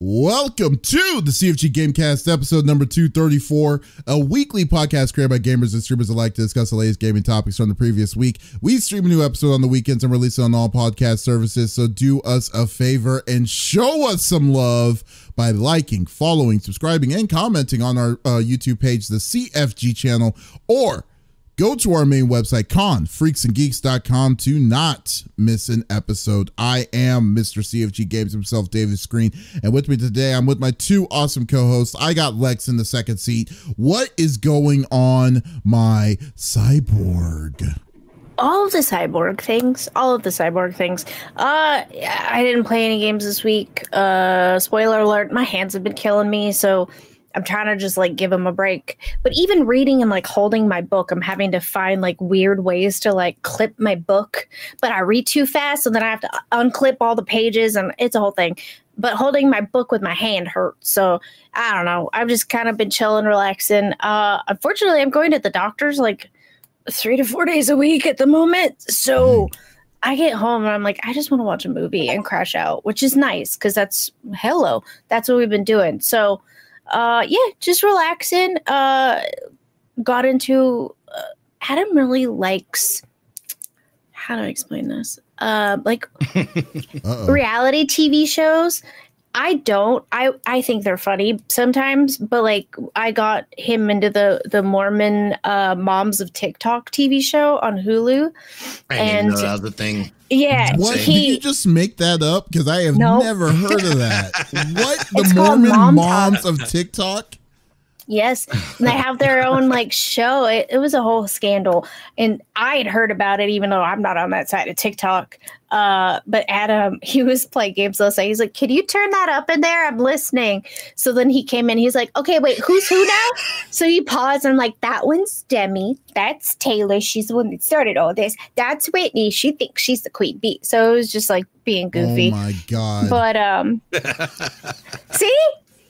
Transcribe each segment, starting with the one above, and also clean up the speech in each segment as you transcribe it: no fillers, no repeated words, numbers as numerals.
Welcome to the CFG Game Cast, episode number 234, a weekly podcast created by gamers and streamers alike to discuss the latest gaming topics from the previous week. We stream a new episode on the weekends and release it on all podcast services, so do us a favor and show us some love by liking, following, subscribing, and commenting on our YouTube page, the CFG channel, or go to our main website, confreaksandgeeks.com, to not miss an episode. I am Mr. CFG Games himself, Davies Screen, and with me today, I'm with my two awesome co-hosts. I got Lex in the second seat. What is going on, my cyborg? All of the cyborg things. I didn't play any games this week. Spoiler alert, my hands have been killing me, so I'm trying to just like give them a break. But even reading and like holding my book, I'm having to find like weird ways to like clip my book. But I read too fast, so then I have to unclip all the pages, and it's a whole thing. But holding my book with my hand hurts. So I don't know. I've just kind of been chilling, relaxing. Unfortunately, I'm going to the doctor's like 3 to 4 days a week at the moment. So I get home and I'm like, I just want to watch a movie and crash out, which is nice because that's what we've been doing. So just relaxing. Got into Adam really likes, how do I explain this? Reality TV shows. I don't. I think they're funny sometimes, but like I got him into the Mormon Moms of TikTok TV show on Hulu. I didn't know that was the thing. Yeah. What? Did you just make that up? Because I have never heard of that. What? The It's Mormon Moms of TikTok? Yes, and they have their own like show. It was a whole scandal, and I had heard about it even though I'm not on that side of TikTok. But Adam, he was playing games last night. He's like, "Can you turn that up in there? I'm listening." So then he came in. He's like, "Okay, wait, who's who now?" So he paused. And I'm like, "That one's Demi. That's Taylor. She's the one that started all this. That's Whitney. She thinks she's the queen bee." So it was just like being goofy. Oh my god! But see,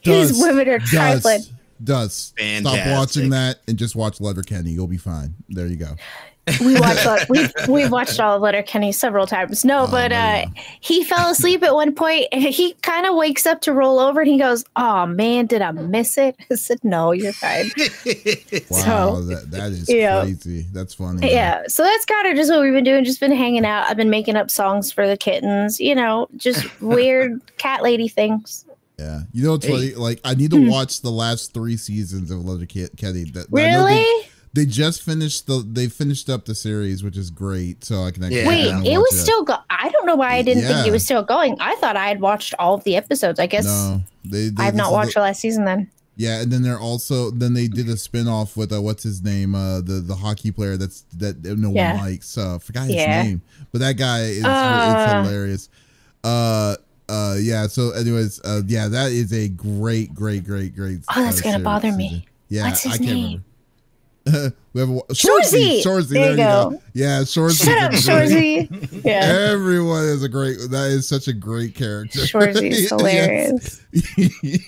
his women are trifling. Fantastic. Stop watching that and just watch Letterkenny. You'll be fine. There you go. We've watched all of Letterkenny several times. He fell asleep at one point and he kind of wakes up to roll over and he goes, "Oh man, did I miss it?" I said, "No, you're fine." Wow, that is crazy. That's funny. Yeah. So that's kind of just what we've been doing. Just been hanging out. I've been making up songs for the kittens, just weird cat lady things. Yeah, it's funny. Like, I need to watch the last 3 seasons of Letterkenny. Really? They just finished They finished up the series, which is great. So I can actually wait. It was still I don't know why I didn't think it was still going. I thought I had watched all of the episodes. I guess no. I have not watched the last season then. Yeah, and then they did a spinoff with what's his name, the hockey player that no one likes. Forgot his name, but that guy is it's hilarious. So anyways, that is a great. Oh, that's gonna bother me. Yeah, what's his name? Remember. We have Shorzy. There you go. Yeah, Shorzy. Shut up, Shorzy. Yeah. Everyone is that is such a great character. Shorzy's hilarious.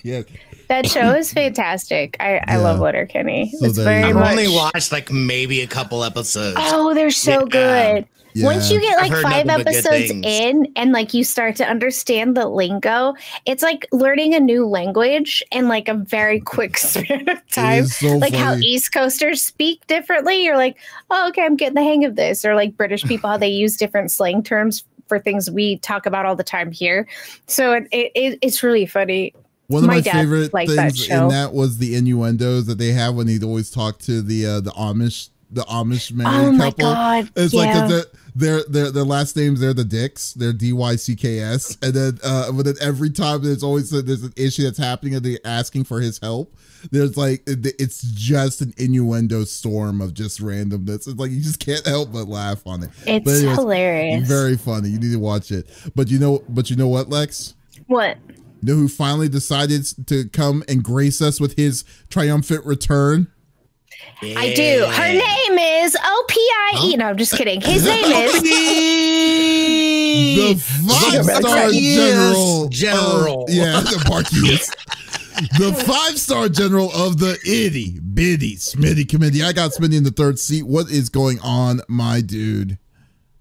Yeah. That show is fantastic. I love Letterkenny. So I've only watched like maybe a couple episodes. Oh, they're so good. Yeah. Once you get like 5 episodes in and like you start to understand the lingo, it's like learning a new language in like a very quick span of time. So like funny. how East Coasters speak differently. You're like, oh, okay, I'm getting the hang of this. Or like British people, how they use different slang terms for things we talk about all the time here. So it's really funny. One of my favorite things in that was the innuendos that they have when he'd always talk to the Amish married couple. Oh my God. It's like their last names, they're the Dicks, they're DYCKS, and then but then every time there's an issue that's happening and they're asking for his help. There's like it's just an innuendo storm of just randomness. It's like you just can't help but laugh on it. It's hilarious. Very funny. You need to watch it. But you know what, Lex? What? You know who finally decided to come and grace us with his triumphant return? Yeah. I do. Her name is OPIE. No, I'm just kidding. His name is the 5-star general. The Barkeys. The 5-star general of the itty bitty Smitty committee. I got Smitty in the third seat. What is going on, my dude?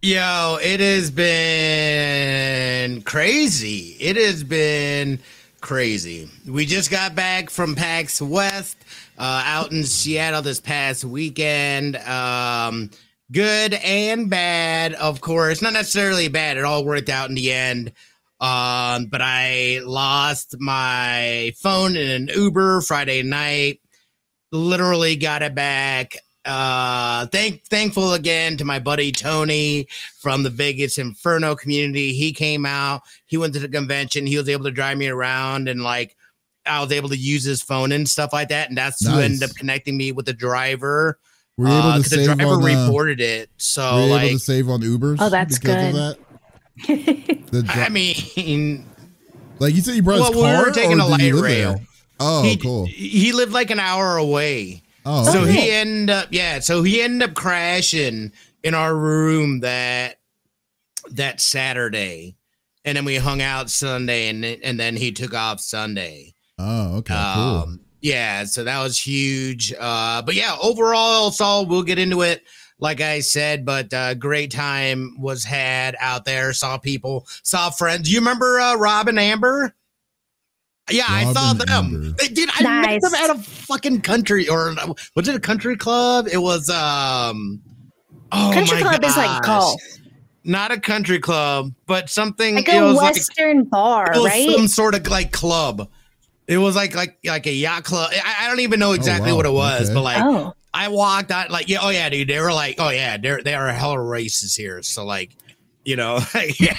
Yo, it has been crazy. It has been crazy. We just got back from PAX West out in Seattle this past weekend. Good and bad, of course. Not necessarily bad. It all worked out in the end. But I lost my phone in an Uber Friday night. Literally got it back. Thankful again to my buddy Tony from the Vegas Inferno community. He came out, he went to the convention, he was able to drive me around, and like I was able to use his phone and stuff like that. And that's who ended up connecting me with the driver. Were you able to save the driver on, reported it. So were you like, able to save on Ubers? Oh, that's good. Of that? I mean, like you said, you brought his car, we were taking a light rail. There? Oh, cool. He lived like an hour away. Oh, so okay. he ended up crashing in our room that Saturday, and then we hung out Sunday, and then he took off Sunday. Oh, okay, cool. Yeah, so that was huge. But yeah, overall, we'll get into it. Like I said, but great time was had out there. Saw people, saw friends. You remember Rob and Amber? Yeah, I saw them. Dude, I met them at a fucking country, or was it a country club? It was country club is like golf. Not a country club, but something like a Western bar, it was right? Some sort of like club. It was like a yacht club. I don't even know exactly what it was, but like I walked out like dude. They were like, there are hella races here. So like, you know, yeah.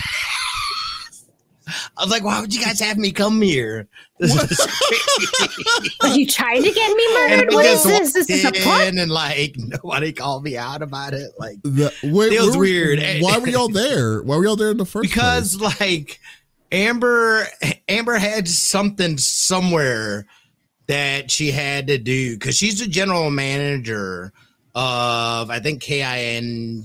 I was like, why would you guys have me come here? This is crazy. Are you trying to get me murdered? What is this? This is a plot? And like nobody called me out about it. Like it was weird. Why were y'all there? Why were y'all there in the first place? Because like Amber had something somewhere that she had to do, because she's the general manager of, I think, KING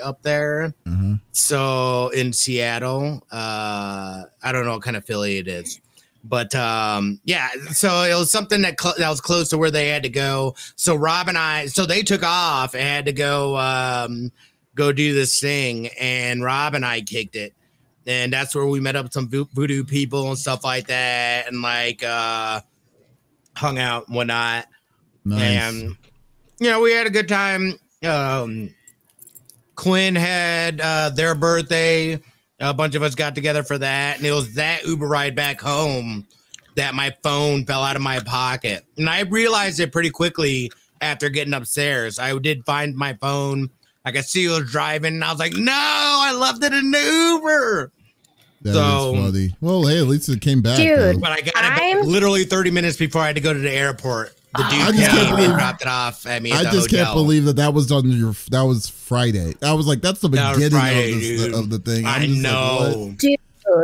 up there. Mm-hmm. So in Seattle, I don't know what kind of affiliate it is, but yeah. So it was something that was close to where they had to go. So Rob and so they took off and had to go do this thing, and Rob and I kicked it, and that's where we met up with some voodoo people and stuff like that, and like hung out and whatnot. Nice. And you know, we had a good time. Quinn had their birthday. A bunch of us got together for that. And it was that Uber ride back home that my phone fell out of my pocket. And I realized it pretty quickly after getting upstairs. I did find my phone. I could see who was driving. And I was like, no, I left it in the Uber. That is funny. Well, hey, at least it came back. Dude, but I got it back literally 30 minutes before I had to go to the airport. The dude came and dropped it off at me at the hotel. Can't believe that was that was Friday. I was like, that's the beginning of the thing. I know. Like, dude,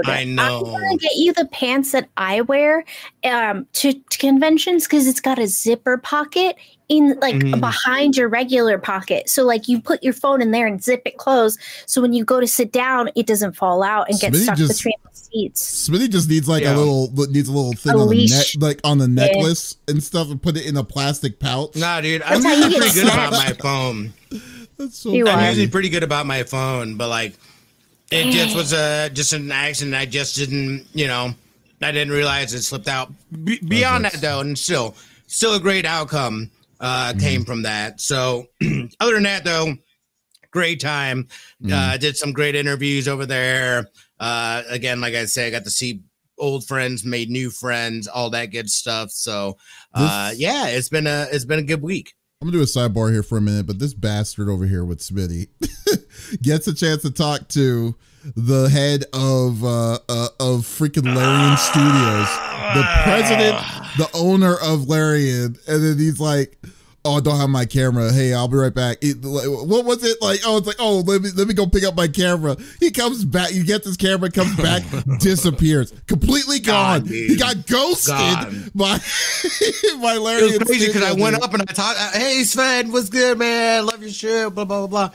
I know. I'm gonna get you the pants that I wear to conventions, because it's got a zipper pocket in behind your regular pocket. So like you put your phone in there and zip it closed. So when you go to sit down, it doesn't fall out and get stuck between the seats. Smitty just needs like a little thing on the neck, like on the necklace and stuff, and put it in a plastic pouch. Nah, dude, I'm usually pretty good about my phone. That's so I'm usually pretty good about my phone, but like it just was just an accident. I just didn't, I didn't realize it slipped out. Beyond that though, and still a great outcome came from that. So other than that though, great time. Did some great interviews over there. Again, like I said, I got to see old friends, made new friends, all that good stuff. So yeah, it's been a good week. I'm gonna do a sidebar here for a minute, but this bastard over here with Smitty gets a chance to talk to the head of freaking Larian Studios, the president, the owner of Larian, and then he's like, "Oh, I don't have my camera. Hey, I'll be right back." What was it like? Oh, it's like, "Oh, let me go pick up my camera." He comes back. He gets his camera, comes back, disappears, completely gone. He got ghosted by Larian. It was crazy because I went up and I talked. Hey, Sven, what's good, man? Love your shit. Blah blah blah blah.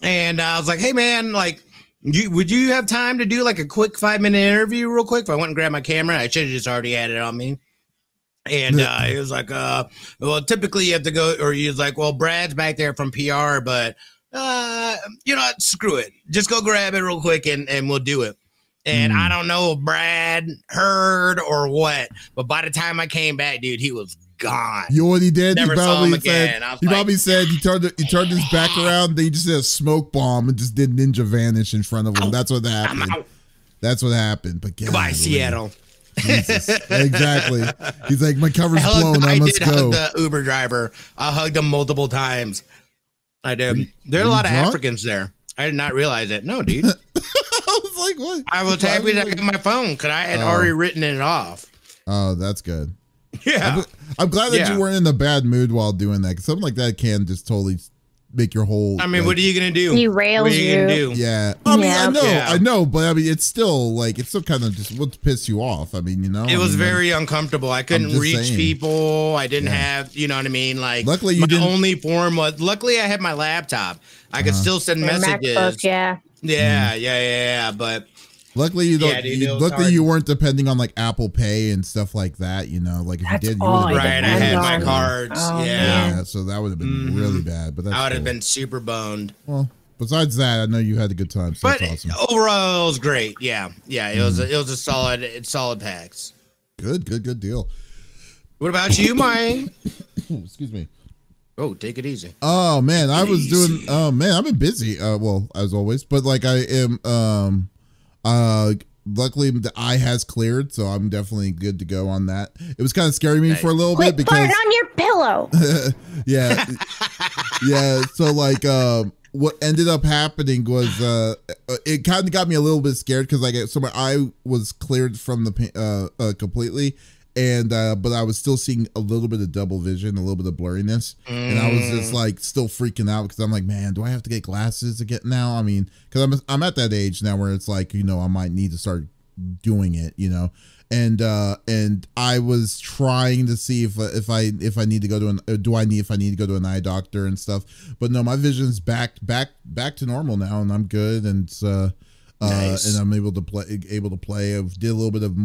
And I was like, "Hey, man, like, would you have time to do like a quick 5-minute interview, real quick?" If I went and grabbed my camera, I should have just already had it on me. And he was like, well, typically you have to go, or he was like, well, Brad's back there from PR, but, you know what, screw it. Just go grab it real quick and we'll do it. And I don't know if Brad heard or what, but by the time I came back, dude, he was gone. You know what he did? Never he saw him probably again. said, he probably said he turned his back around, then he just did a smoke bomb and just did ninja vanish in front of him. That's what happened. That's what happened. But goodbye, Seattle. Jesus. Exactly. He's like, my cover's blown. I must go. Hug the Uber driver. I hugged him multiple times. I did. There are a lot of Africans there. I did not realize it. No, dude. I was like, what? I was happy to get my phone because I had already written it off. Oh, that's good. Yeah. I'm glad that you weren't in a bad mood while doing that, because something like that can just totally make your whole. I mean, what are you gonna do? Derails what are you gonna do? Yeah. I mean, I know, but I mean, it's still kind of just what piss you off. I mean, it was very uncomfortable. I couldn't reach people. I didn't have, you know what I mean? Like, luckily, my only form was. Luckily, I had my laptop. I could still send messages. MacBook, yeah. But luckily, you weren't depending on like Apple Pay and stuff like that. You know, like if you did, you would have I had my cards. Yeah, so that would have been really bad. But I would have been super boned. Well, besides that, I know you had a good time. So but that's awesome. Overall, it was great. Yeah. It was a solid PAX. Good deal. What about you, Mike? Excuse me. Oh, take it easy. Oh man, I've been busy. Well, as always, but like I am. Luckily the eye has cleared, so I'm definitely good to go on that. It was kind of scaring me for a little bit because put it on your pillow. yeah. So like, what ended up happening was it kind of got me a little bit scared because like my eye was cleared from the completely. And but I was still seeing a little bit of double vision, a little bit of blurriness, and I was just like still freaking out because I'm like, man, do I have to get glasses again now? I mean, because I'm at that age now where it's like, you know, I might need to start doing it, you know, and I was trying to see if I need to go to if I need to go to an eye doctor and stuff, but no, my vision's back to normal now, and I'm good, and nice. And I'm able to play. I did a little bit of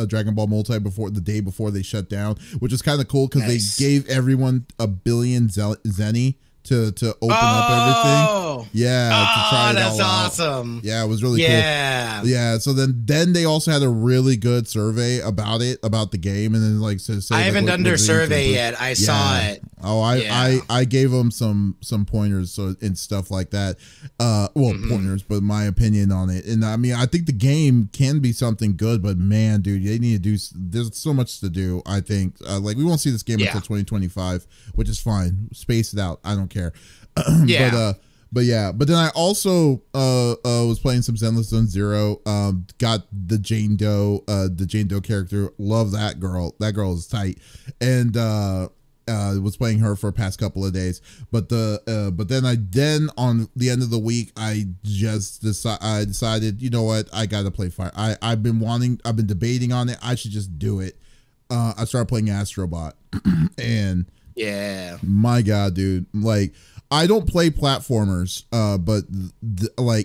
Dragon Ball Multi the day before they shut down, which is kind of cool because they gave everyone a billion zenny to open up everything. Yeah, to try it all awesome. Out. Yeah, it was really cool. Yeah. So then they also had a really good survey about the game, and then like I haven't done their survey yet. I saw it. Oh, I gave them some pointers and stuff like that. Pointers, but my opinion on it. And I mean, I think the game can be something good, but man, dude, they need to do. There's so much to do. I think like we won't see this game until 2025, which is fine. Space it out. I don't care. But then I also was playing some Zenless Zone Zero. Got the Jane Doe character. Love that girl. That girl is tight. And was playing her for the past couple of days. But then on the end of the week, I just decided, you know what, I gotta play Fire. I've been debating on it. I should just do it. I started playing Astrobot, and my God, dude, like. I don't play platformers, but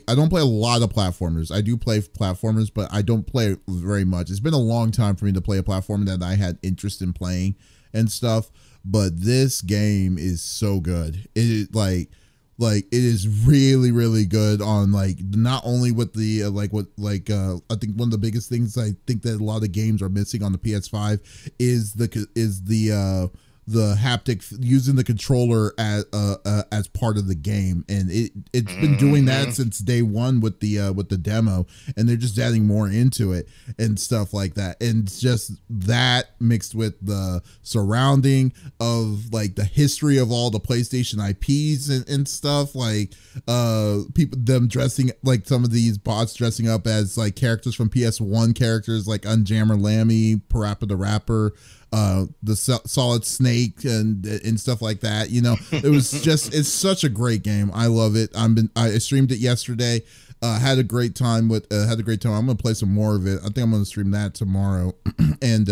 I don't play a lot of platformers. I do play platformers, but I don't play very much. It's been a long time for me to play a platformer that I had interest in playing and stuff. But this game is so good. It it is really, really good on like not only with the I think one of the biggest things I think that a lot of games are missing on the PS5 is the haptic, using the controller as part of the game, and it's been doing that since day one with the demo, and they're just adding more into it and stuff like that, and just that mixed with the surrounding of like the history of all the PlayStation IPs and stuff, like them dressing, like some of these bots dressing up as like characters from PS1 characters like Unjammer Lammy, Parappa the Rapper, the Solid Snake and stuff like that. You know, it's such a great game. I love it. I streamed it yesterday. Had a great time I'm gonna play some more of it. I think I'm gonna stream that tomorrow. And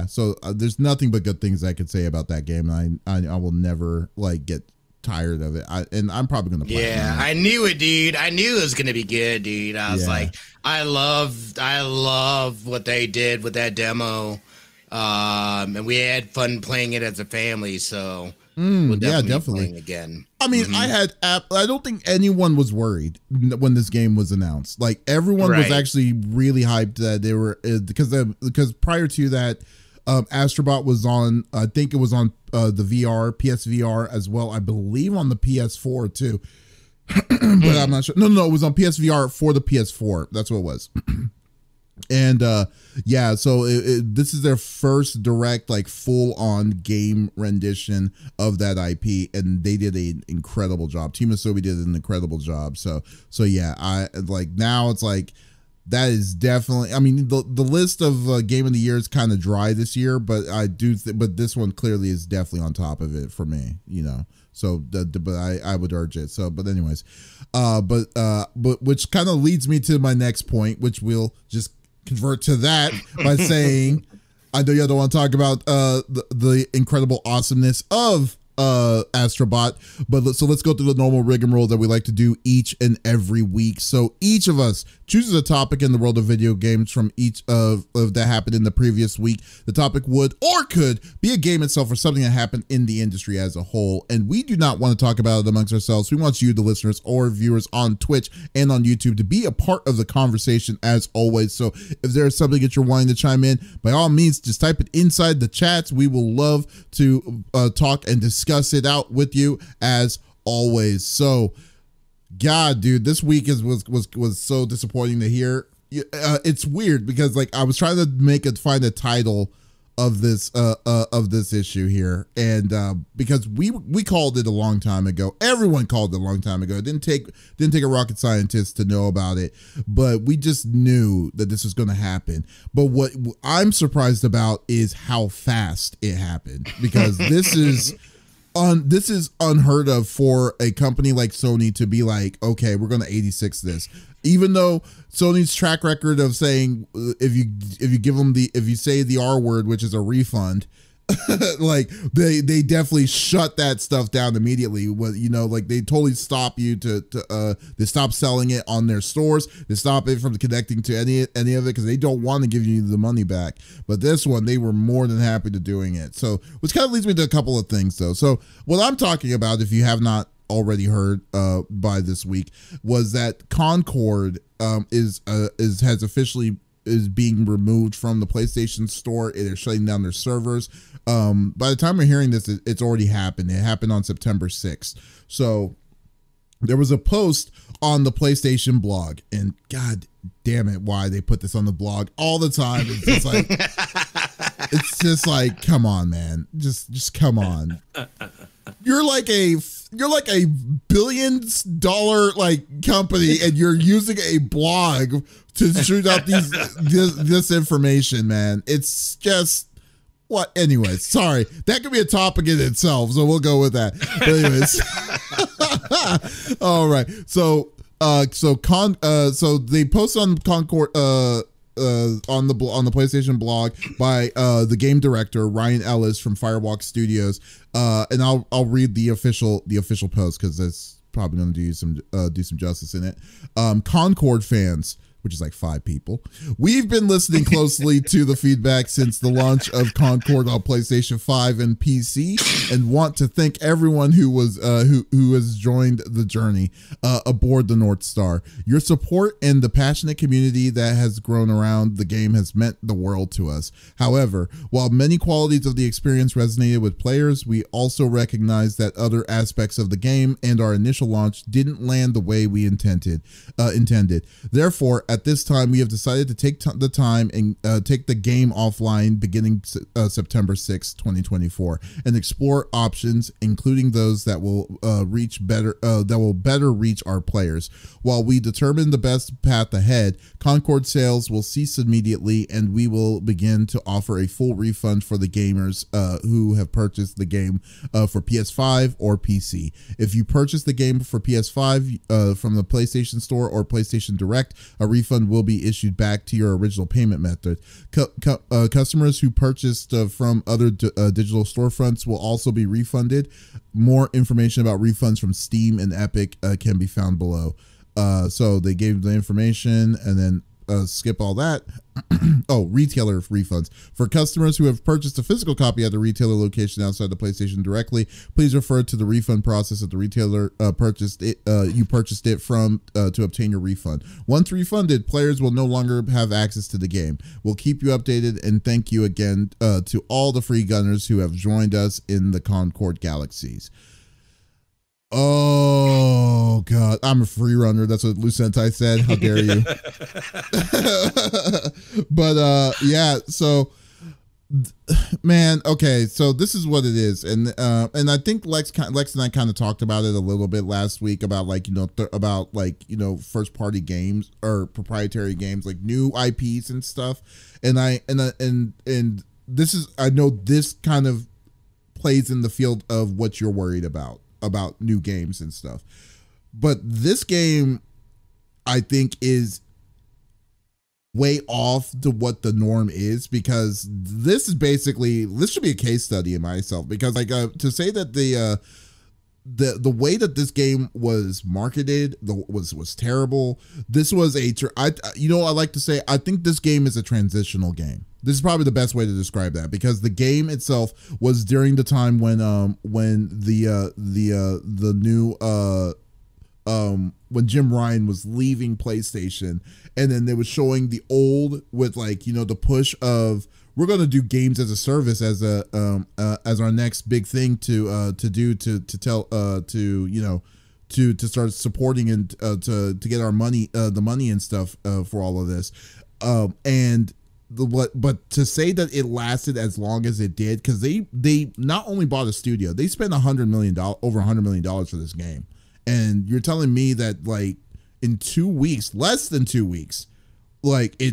so there's nothing but good things I could say about that game. I will never like get tired of it. I'm probably gonna play it. I knew it, dude. I knew it was gonna be good, dude. I was like, I love what they did with that demo. And we had fun playing it as a family, so We'll yeah, be definitely. playing again. I mean, I don't think anyone was worried when this game was announced. Like everyone was actually really hyped that they were because prior to that, Astrobot was on. I think it was on the PSVR as well. I believe on the PS4 too, but I'm not sure. No, it was on PSVR for the PS4. That's what it was. And yeah, so this is their first direct, like, full-on game rendition of that IP, and they did an incredible job. Team Asobi did an incredible job. So yeah, I like now it's like that is definitely. I mean, the list of game of the year is kind of dry this year, but I do. But this one clearly is definitely on top of it for me. You know. So, but I would urge it. So, but anyways, but which kind of leads me to my next point, which we'll just convert to that by saying, I know you don't want to talk about the incredible awesomeness of Astrobot, but let's go through the normal rigmarole that we like to do each and every week. So each of us chooses a topic in the world of video games from each of that happened in the previous week. The topic would or could be a game itself or something that happened in the industry as a whole, and we do not want to talk about it amongst ourselves. We want you, the listeners or viewers on Twitch and on YouTube, to be a part of the conversation as always. So if there's something that you're wanting to chime in, by all means, just type it inside the chats. We will love to talk and discuss it out with you as always. So God, dude, this week was so disappointing to hear. It's weird because, like, I was trying to find a title of this issue here, and because we called it a long time ago. Everyone called it a long time ago. It didn't take a rocket scientist to know about it, but we just knew that this was going to happen. But what I'm surprised about is how fast it happened, because this is unheard of for a company like Sony to be like, okay, we're going to 86 this, even though Sony's track record of saying if you say the R word, which is a refund, like they definitely shut that stuff down immediately. You know, like they totally stop you they stop selling it on their stores. They stop it from connecting to any of it because they don't want to give you the money back. But this one, they were more than happy to doing it. So, which kind of leads me to a couple of things though. So what I'm talking about, if you have not already heard by this week, was that Concord is being removed from the PlayStation Store. They're shutting down their servers. By the time we're hearing this, it's already happened. It happened on September 6th. So there was a post on the PlayStation blog, and God damn it, why they put this on the blog all the time. It's just like, come on, man. Just come on. You're like a billion-dollar like company, and you're using a blog to shoot out this information, man. It's just what. Anyways, sorry, that could be a topic in itself, so we'll go with that. But anyways, all right. So they posted on Concord on the PlayStation blog by the game director Ryan Ellis from Firewalk Studios, and I'll read the official post because that's probably going to do some justice in it. Concord fans, which is like 5 people. We've been listening closely to the feedback since the launch of Concord on PlayStation 5 and PC, and want to thank everyone who has joined the journey aboard the North Star. Your support and the passionate community that has grown around the game has meant the world to us. However, while many qualities of the experience resonated with players, we also recognize that other aspects of the game and our initial launch didn't land the way we intended. Therefore, at this time, we have decided to take the time and take the game offline beginning September 6, 2024, and explore options, including those that will better reach our players. While we determine the best path ahead, Concord sales will cease immediately, and we will begin to offer a full refund for the gamers who have purchased the game for PS5 or PC. If you purchase the game for PS5 from the PlayStation Store or PlayStation Direct, a refund will be issued back to your original payment method. Customers who purchased from other digital storefronts will also be refunded. More information about refunds from Steam and Epic can be found below. So they gave the information, and then skip all that. Oh, retailer refunds. For customers who have purchased a physical copy at the retailer location outside the PlayStation directly, please refer to the refund process that the retailer purchased it from to obtain your refund. Once refunded, players will no longer have access to the game. We'll keep you updated, and thank you again to all the free gunners who have joined us in the Concord galaxies. Oh God, I'm a free runner. That's what Lucenti said. How dare you? But yeah, so man, okay, so this is what it is, and I think Lex and I kind of talked about it a little bit last week about like first party games or proprietary games, like new IPs and stuff, and this is, I know this kind of plays in the field of what you're worried about new games and stuff. But this game, I think, is way off to what the norm is, because this should be a case study in myself, because like to say that the way that this game was marketed was terrible. This was I like to say, I think this game is a transitional game. This is probably the best way to describe that, because the game itself was during the time when when Jim Ryan was leaving PlayStation, and then they were showing the old with like, the push of, we're going to do games as a service as our next big thing to start supporting and to get our money, the money and stuff for all of this, but to say that it lasted as long as it did, because they not only bought a studio, they spent over $100 million for this game, and you're telling me that like in 2 weeks, less than 2 weeks, like they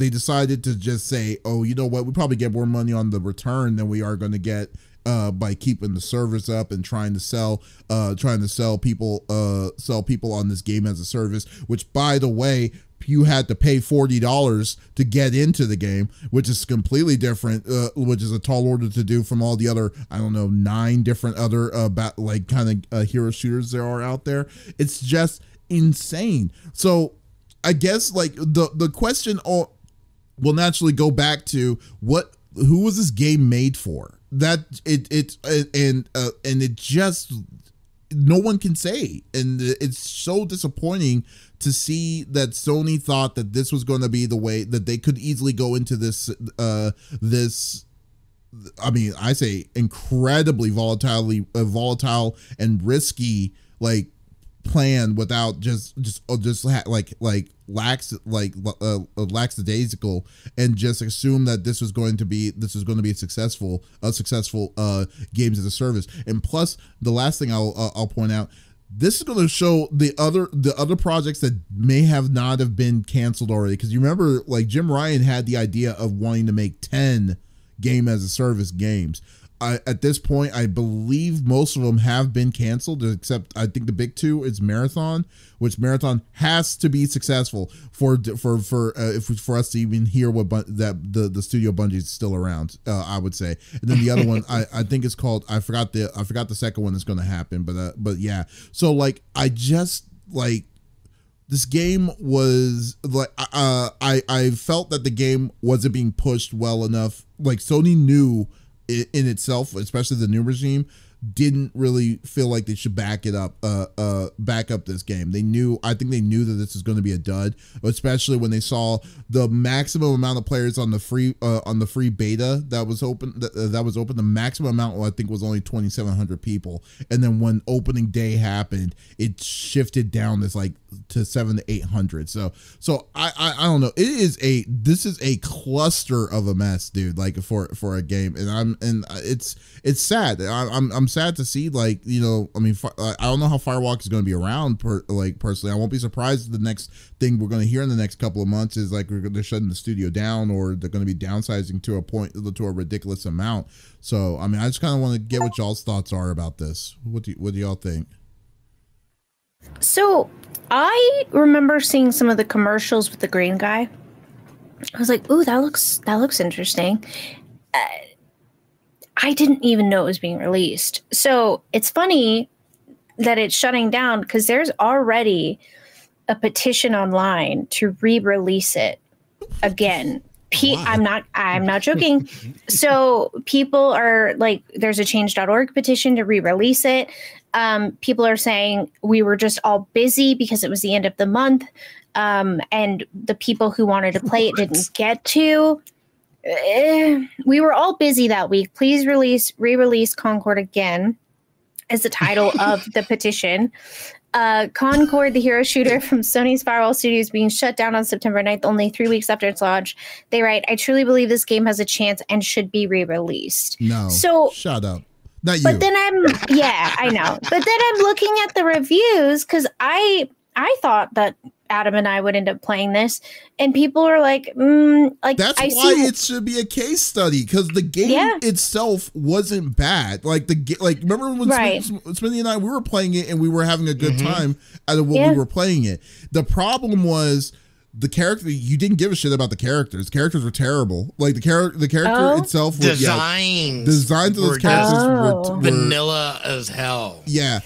decided to just say, oh, you know what, we probably get more money on the return than we are going to get by keeping the servers up and trying to sell people on this game as a service, which, by the way, you had to pay $40 to get into the game, which is completely different, which is a tall order to do from all the other, 9 different other hero shooters there are out there. It's just insane. So I guess like the question will naturally go back to who was this game made for? That it just, no one can say, and it's so disappointing to see that Sony thought that this was going to be the way that they could easily go into this I say incredibly volatile and risky like plan without lackadaisical, and just assume that this was going to be a successful games as a service. And plus, the last thing I'll point out, this is going to show the other projects that may have not have been canceled already, because you remember like Jim Ryan had the idea of wanting to make 10 game as a service games. At this point, I believe most of them have been canceled, except I think the big two is Marathon, which Marathon has to be successful for us to even hear the studio Bungie is still around. I would say, and then the other one I think it's called, I forgot the second one that's going to happen, but yeah. So like I just like, this game was like, I felt that the game wasn't being pushed well enough. Like Sony knew in itself, especially the new regime, didn't really feel like they should back up this game. I think they knew that this was going to be a dud, especially when they saw the maximum amount of players on the free beta that was open. The maximum amount, I think, was only 2,700 people, and then when opening day happened, it shifted down to 700 to 800. So I don't know. This is a cluster of a mess, dude. Like for a game, and it's sad. I'm sad to see, like, I don't know how Firewalk is going to be around. Personally, I won't be surprised if the next thing we're going to hear in the next couple of months is like they're shutting the studio down, or they're going to be downsizing to a ridiculous amount. So I just kind of want to get what y'all's thoughts are about this. What do y'all think? So I remember seeing some of the commercials with the green guy. I was like, "Ooh, that looks interesting." I didn't even know it was being released. So it's funny that it's shutting down, because there's already a petition online to re-release it again. I'm not joking. So people are like, there's a change.org petition to re-release it. People are saying we were just all busy because it was the end of the month. And the people who wanted to play it didn't get to. We were all busy that week. Please re-release Concord again is the title of the petition. Concord, the hero shooter from Sony's Firewall Studios, being shut down on September 9th, only 3 weeks after its launch. They write, I truly believe this game has a chance and should be re-released. No, so shut up. Not you. But then I know. But then I'm looking at the reviews because I thought that Adam and I would end up playing this, and people are like, that's why it should be a case study, because the game itself wasn't bad. Like remember when Smitty and I, we were playing it and we were having a good time out of what we were playing it. The problem was the character. You didn't give a shit about the characters. The characters were terrible. Like the character itself was designs of those characters were vanilla as hell. Yeah,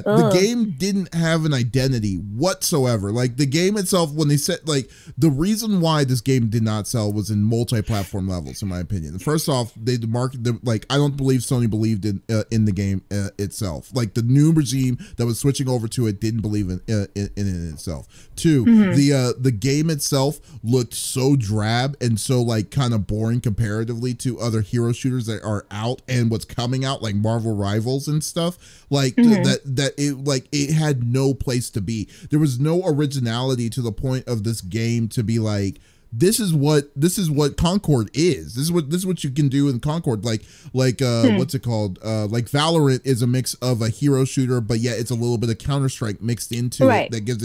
the game didn't have an identity whatsoever. Like the game itself, when they said, like, the reason why this game did not sell was in multi-platform levels, in my opinion. First off, I don't believe Sony believed in the game itself. Like the new regime that was switching over to it didn't believe in it itself. Two, the game itself looked so drab and so like kind of boring comparatively to other hero shooters that are out and what's coming out, like Marvel Rivals and stuff. Like that it had no place to be. There was no originality to the point of this game to be like, this is what Concord is. This is what you can do in Concord. Like what's it called? Like Valorant is a mix of a hero shooter, but yet it's a little bit of Counter-Strike mixed into it that give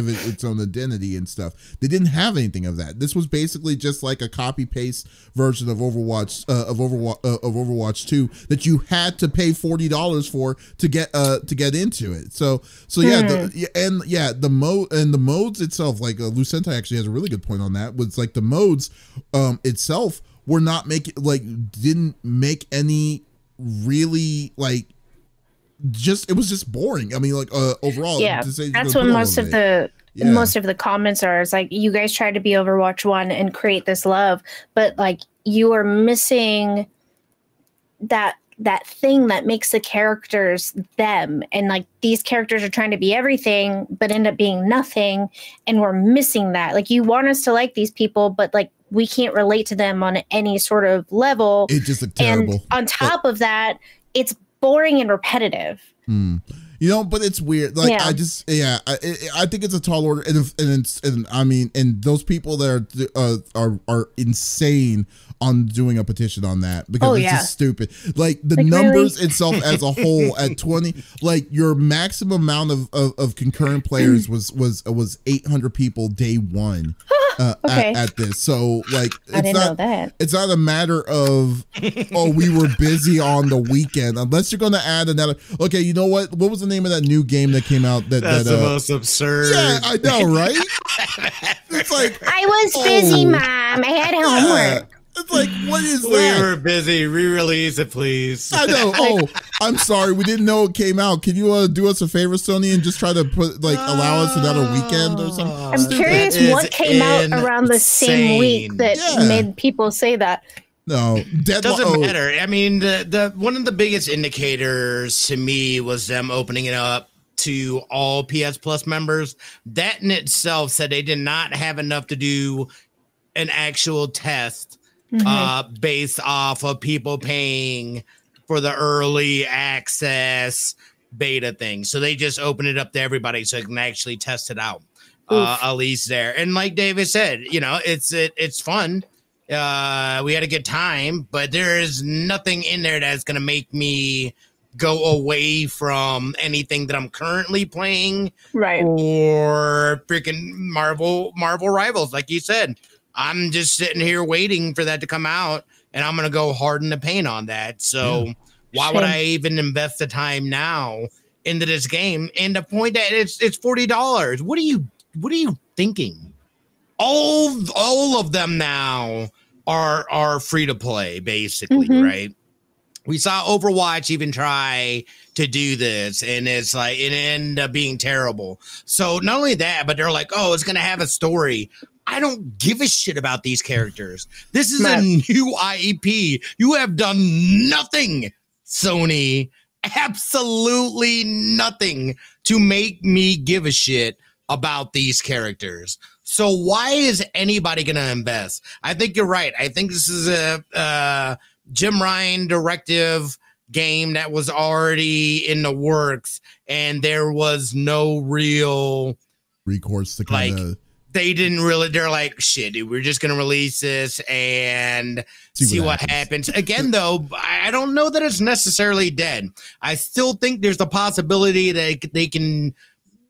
it its own identity and stuff. They didn't have anything of that. This was basically just like a copy paste version of Overwatch Overwatch 2 that you had to pay $40 for to get into it. So the modes itself, like Lucenta actually has a really good point on that. Was like the modes itself were not didn't make any really like, it was just boring. I mean, like overall, that's what most of the comments are. It's like, you guys tried to be Overwatch 1 and create this love, but like you are missing that thing that makes the characters them, and like these characters are trying to be everything but end up being nothing, and we're missing that. Like, you want us to like these people, but like we can't relate to them on any sort of level. It just looked terrible. And on top of that, it's boring and repetitive. But it's weird. Like I think it's a tall order, and those people that are insane on doing a petition on that, because it's just stupid. Like the numbers itself as a whole at 20, like your maximum amount of concurrent players was 800 people day one. At this, so like it's not a matter of we were busy on the weekend, unless you're going to add another. Okay, you know what was the name of that new game that came out? That's the most absurd. Yeah, I know, right? It's like, I was busy, Mom. I had homework. It's like, what is that? We were busy. Re-release it, please. I know. I'm sorry. We didn't know it came out. Can you do us a favor, Sony, and just try to allow us another weekend or something? I'm curious what came out around the same week that made people say that. No, doesn't matter. I mean, the one of the biggest indicators to me was them opening it up to all PS Plus members. That in itself said they did not have enough to do an actual test. Based off of people paying for the early access beta thing. So they just open it up to everybody so they can actually test it out. At least there. And like David said, it's fun. We had a good time, but there is nothing in there that's going to make me go away from anything that I'm currently playing. Right. Or freaking Marvel Rivals, like you said. I'm just sitting here waiting for that to come out, and I'm going to go hard in the paint on that. So why would I even invest the time now into this game? And the point that it's $40. What are you thinking? All of them now are free to play, basically, right? We saw Overwatch even try to do this, and it's like it ended up being terrible. So not only that, but they're like, oh, it's going to have a story. I don't give a shit about these characters. This is a new IEP. You have done nothing, Sony. Absolutely nothing to make me give a shit about these characters. So why is anybody going to invest? I think you're right. I think this is a Jim Ryan directive game that was already in the works, and there was no real recourse to kind of. They didn't really. They're like, shit, dude, we're just gonna release this and see what happens. Again, though, I don't know that it's necessarily dead. I still think there's a possibility that they can.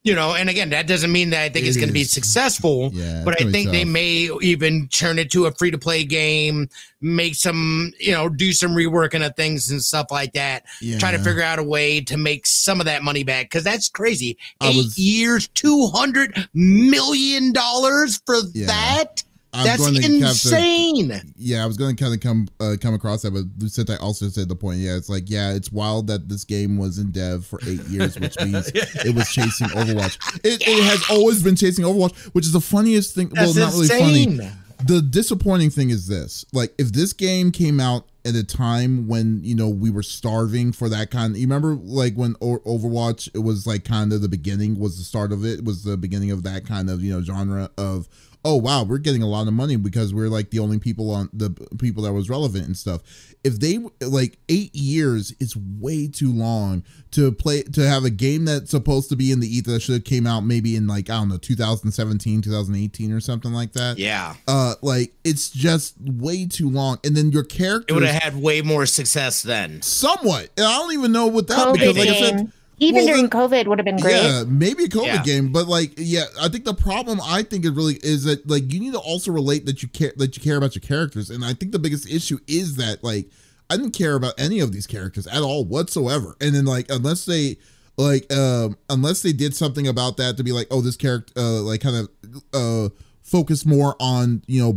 You know, and again, that doesn't mean that I think it's going to be successful, but I think they may even turn it to a free-to-play game, make some, you know, do some reworking of things and stuff like that, try to figure out a way to make some of that money back, because that's crazy. 8 years, $200 million for that? That's insane. I was going to kind of come across that, but Lucette also said the point. Yeah, it's like, it's wild that this game was in dev for 8 years, which means it was chasing Overwatch. It has always been chasing Overwatch, which is the funniest thing. That's not insane. Really funny. The disappointing thing is this: like, if this game came out at a time when, you know, we were starving for that kind. You remember, like, when Overwatch, it was like kind of the beginning, was the start of it. It was the beginning of that kind of, you know, genre of, oh wow, we're getting a lot of money because we're like the only people on the people that was relevant and stuff. If they, like, 8 years is way too long to have a game that's supposed to be in the ether that should have came out maybe in, like, I don't know, 2017, 2018 or something like that. Yeah. Like, it's just way too long. And then your characters, it would have had way more success then. Somewhat. And I don't even know what that, because like I said, even during COVID would have been great. Yeah, maybe a COVID game, but like, I think the problem is that, like, you need to also relate that you care about your characters, and I think the biggest issue is that, like, I didn't care about any of these characters at all whatsoever, and then, like, unless they did something about that to be like, oh, this character, like, kind of focus more on, you know,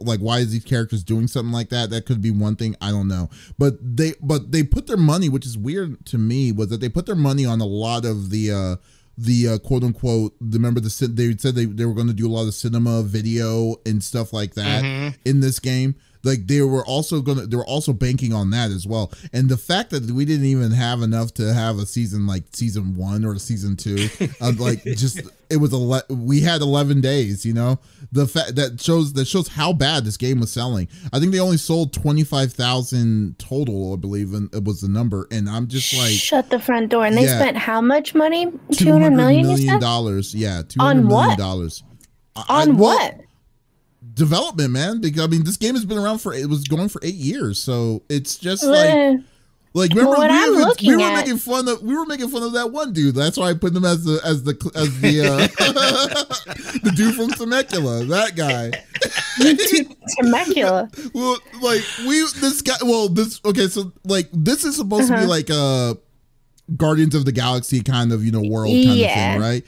like, why is these characters doing something like that? That could be one thing. I don't know. But they put their money, which is weird to me, was that they put their money on a lot of the quote unquote, remember they said they were going to do a lot of cinema video and stuff like that in this game. Like, they were also banking on that as well. And the fact that we didn't even have enough to have a season like season 1 or season 2, like, just, it was we had 11 days, you know, the fact that shows how bad this game was selling. I think they only sold 25,000 total, I believe, and it was the number. And I'm just like, shut the front door. And they spent how much money? $200 million. Yeah, $200 million. On what? Development, man. Because, I mean, this game has been around it was going for 8 years, so it's just like remember, we were making fun of that one dude. That's why I put him as the the dude from Temecula, that guy. Temecula. Well, like, so like, this is supposed to be like a Guardians of the Galaxy kind of, you know, world kind of thing, right?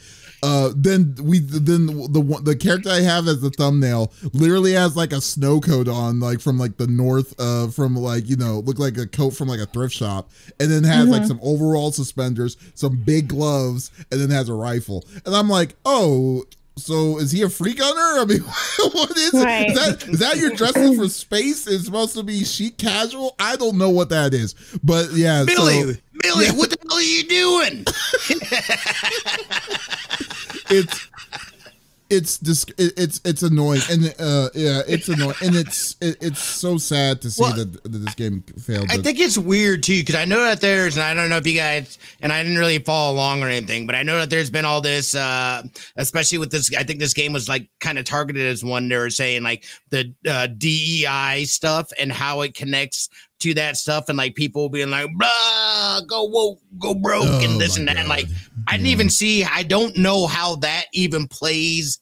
Then the character I have as the thumbnail literally has like a snow coat on, like from like the north, from like, you know, look like a coat from like a thrift shop, and then has like some overall suspenders, some big gloves, and then has a rifle. And I'm like, oh, so is he a free gunner? I mean, what is it? Is that you're dressing for space? It's supposed to be chic casual? I don't know what that is, but yeah. Billy, what the hell are you doing? It's annoying, and it's annoying, and it's so sad to see that this game failed. I think it's weird too, because I know that and I don't know if you guys, and I didn't really follow along or anything, but I know that there's been all this, especially with this. I think this game was like kind of targeted as one. They were saying like the DEI stuff and how it connects to that stuff, and like people being like, blah, go woke, go broke, and this and that. And like, I didn't even see. I don't know how that even plays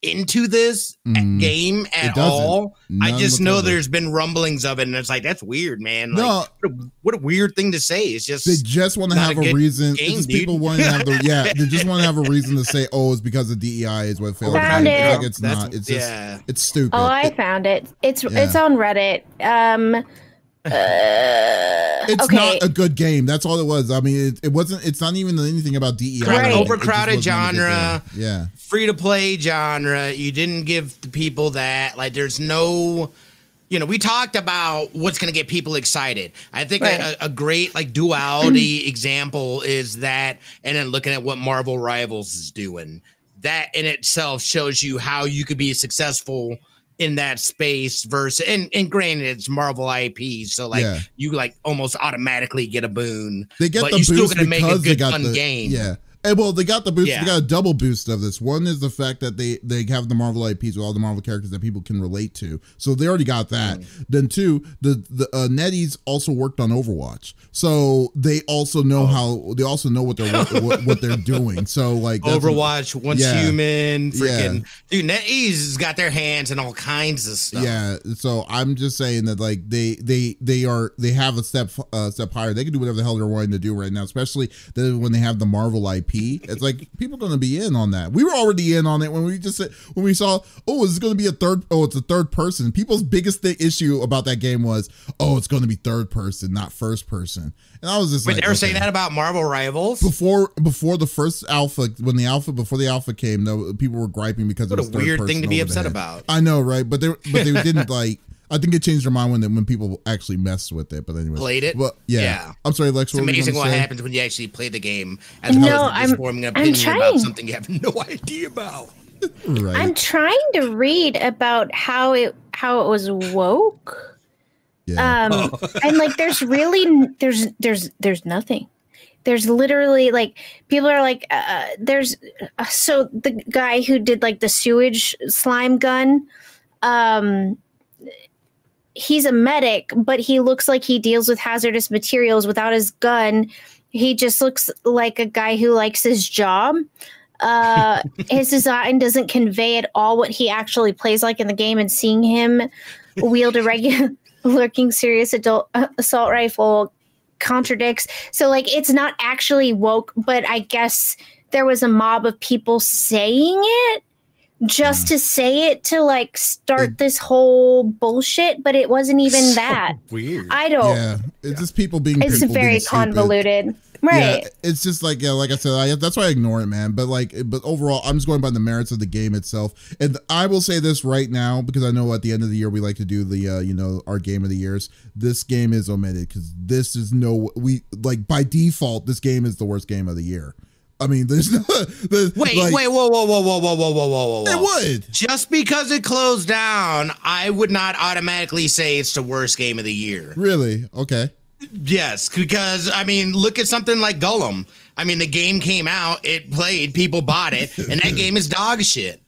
into this game at all. I just know there's been rumblings of it, and it's like, that's weird, man. Like, what a weird thing to say. It's just they just want to have a reason. People want to have they just want to have a reason to say, oh, it's because of DEI is what failed. Found it. Like, it's not. It's just it's stupid. Oh, I found it. It's on Reddit. It's okay. not a good game. That's all it was. I mean, it wasn't. It's not even anything about DEI. Right. Overcrowded genre. Yeah. Free to play genre. You didn't give the people that. Like, there's no. We talked about what's going to get people excited. I think a great like duality example is that, and then looking at what Marvel Rivals is doing. That in itself shows you how you could be successful in that space versus, and granted, it's Marvel IP, so like you like almost automatically get a boon. They get but the you're still boost going to make a because good they got fun game. Yeah. And well, they got the boost. They got a double boost of this. One is the fact that they have the Marvel IPs with all the Marvel characters that people can relate to. So they already got that. Then two, the Netties also worked on Overwatch, so they also know what they're doing. So like Overwatch, Once Human, freaking dude, NetEase has got their hands in all kinds of stuff. Yeah. So I'm just saying that like they have a step higher. They can do whatever the hell they're wanting to do right now, especially when they have the Marvel IP. It's like people are going to be in on that. We were already in on it when we saw, it's going to be it's a third person. People's biggest issue about that game was, it's going to be third person, not first person. And I was just they were saying that about Marvel Rivals before the first alpha. Before the alpha came, though, people were griping because what it was a weird thing to be upset about. I know, right? But they didn't like. I think it changed their mind when people actually messed with it. But anyway, played it. Well, yeah. I'm sorry, Lex. It's amazing what happens when you actually play the game as opposed to just forming an opinion about something you have no idea about. Right. I'm trying to read about how it was woke. Yeah. And like there's nothing. There's literally like people are like so the guy who did like the sewage slime gun, he's a medic, but he looks like he deals with hazardous materials without his gun. He just looks like a guy who likes his job. His design doesn't convey at all what he actually plays like in the game, and seeing him wield a regular lurking serious adult assault rifle contradicts. So like it's not actually woke, but I guess there was a mob of people saying it just to say it to like start this whole bullshit, but it wasn't even that weird. I don't. Yeah, it's just people being. It's very convoluted, right? Yeah, it's just like like I said, that's why I ignore it, man. But overall, I'm just going by the merits of the game itself. And I will say this right now because I know at the end of the year we like to do the our game of the years. This game is omitted because this is by default this game is the worst game of the year. I mean, there's no. Wait, whoa. It would. Just because it closed down, I would not automatically say it's the worst game of the year. Really? Okay. Yes, because, I mean, look at something like Golem. I mean, the game came out, it played, people bought it, and that game is dog shit.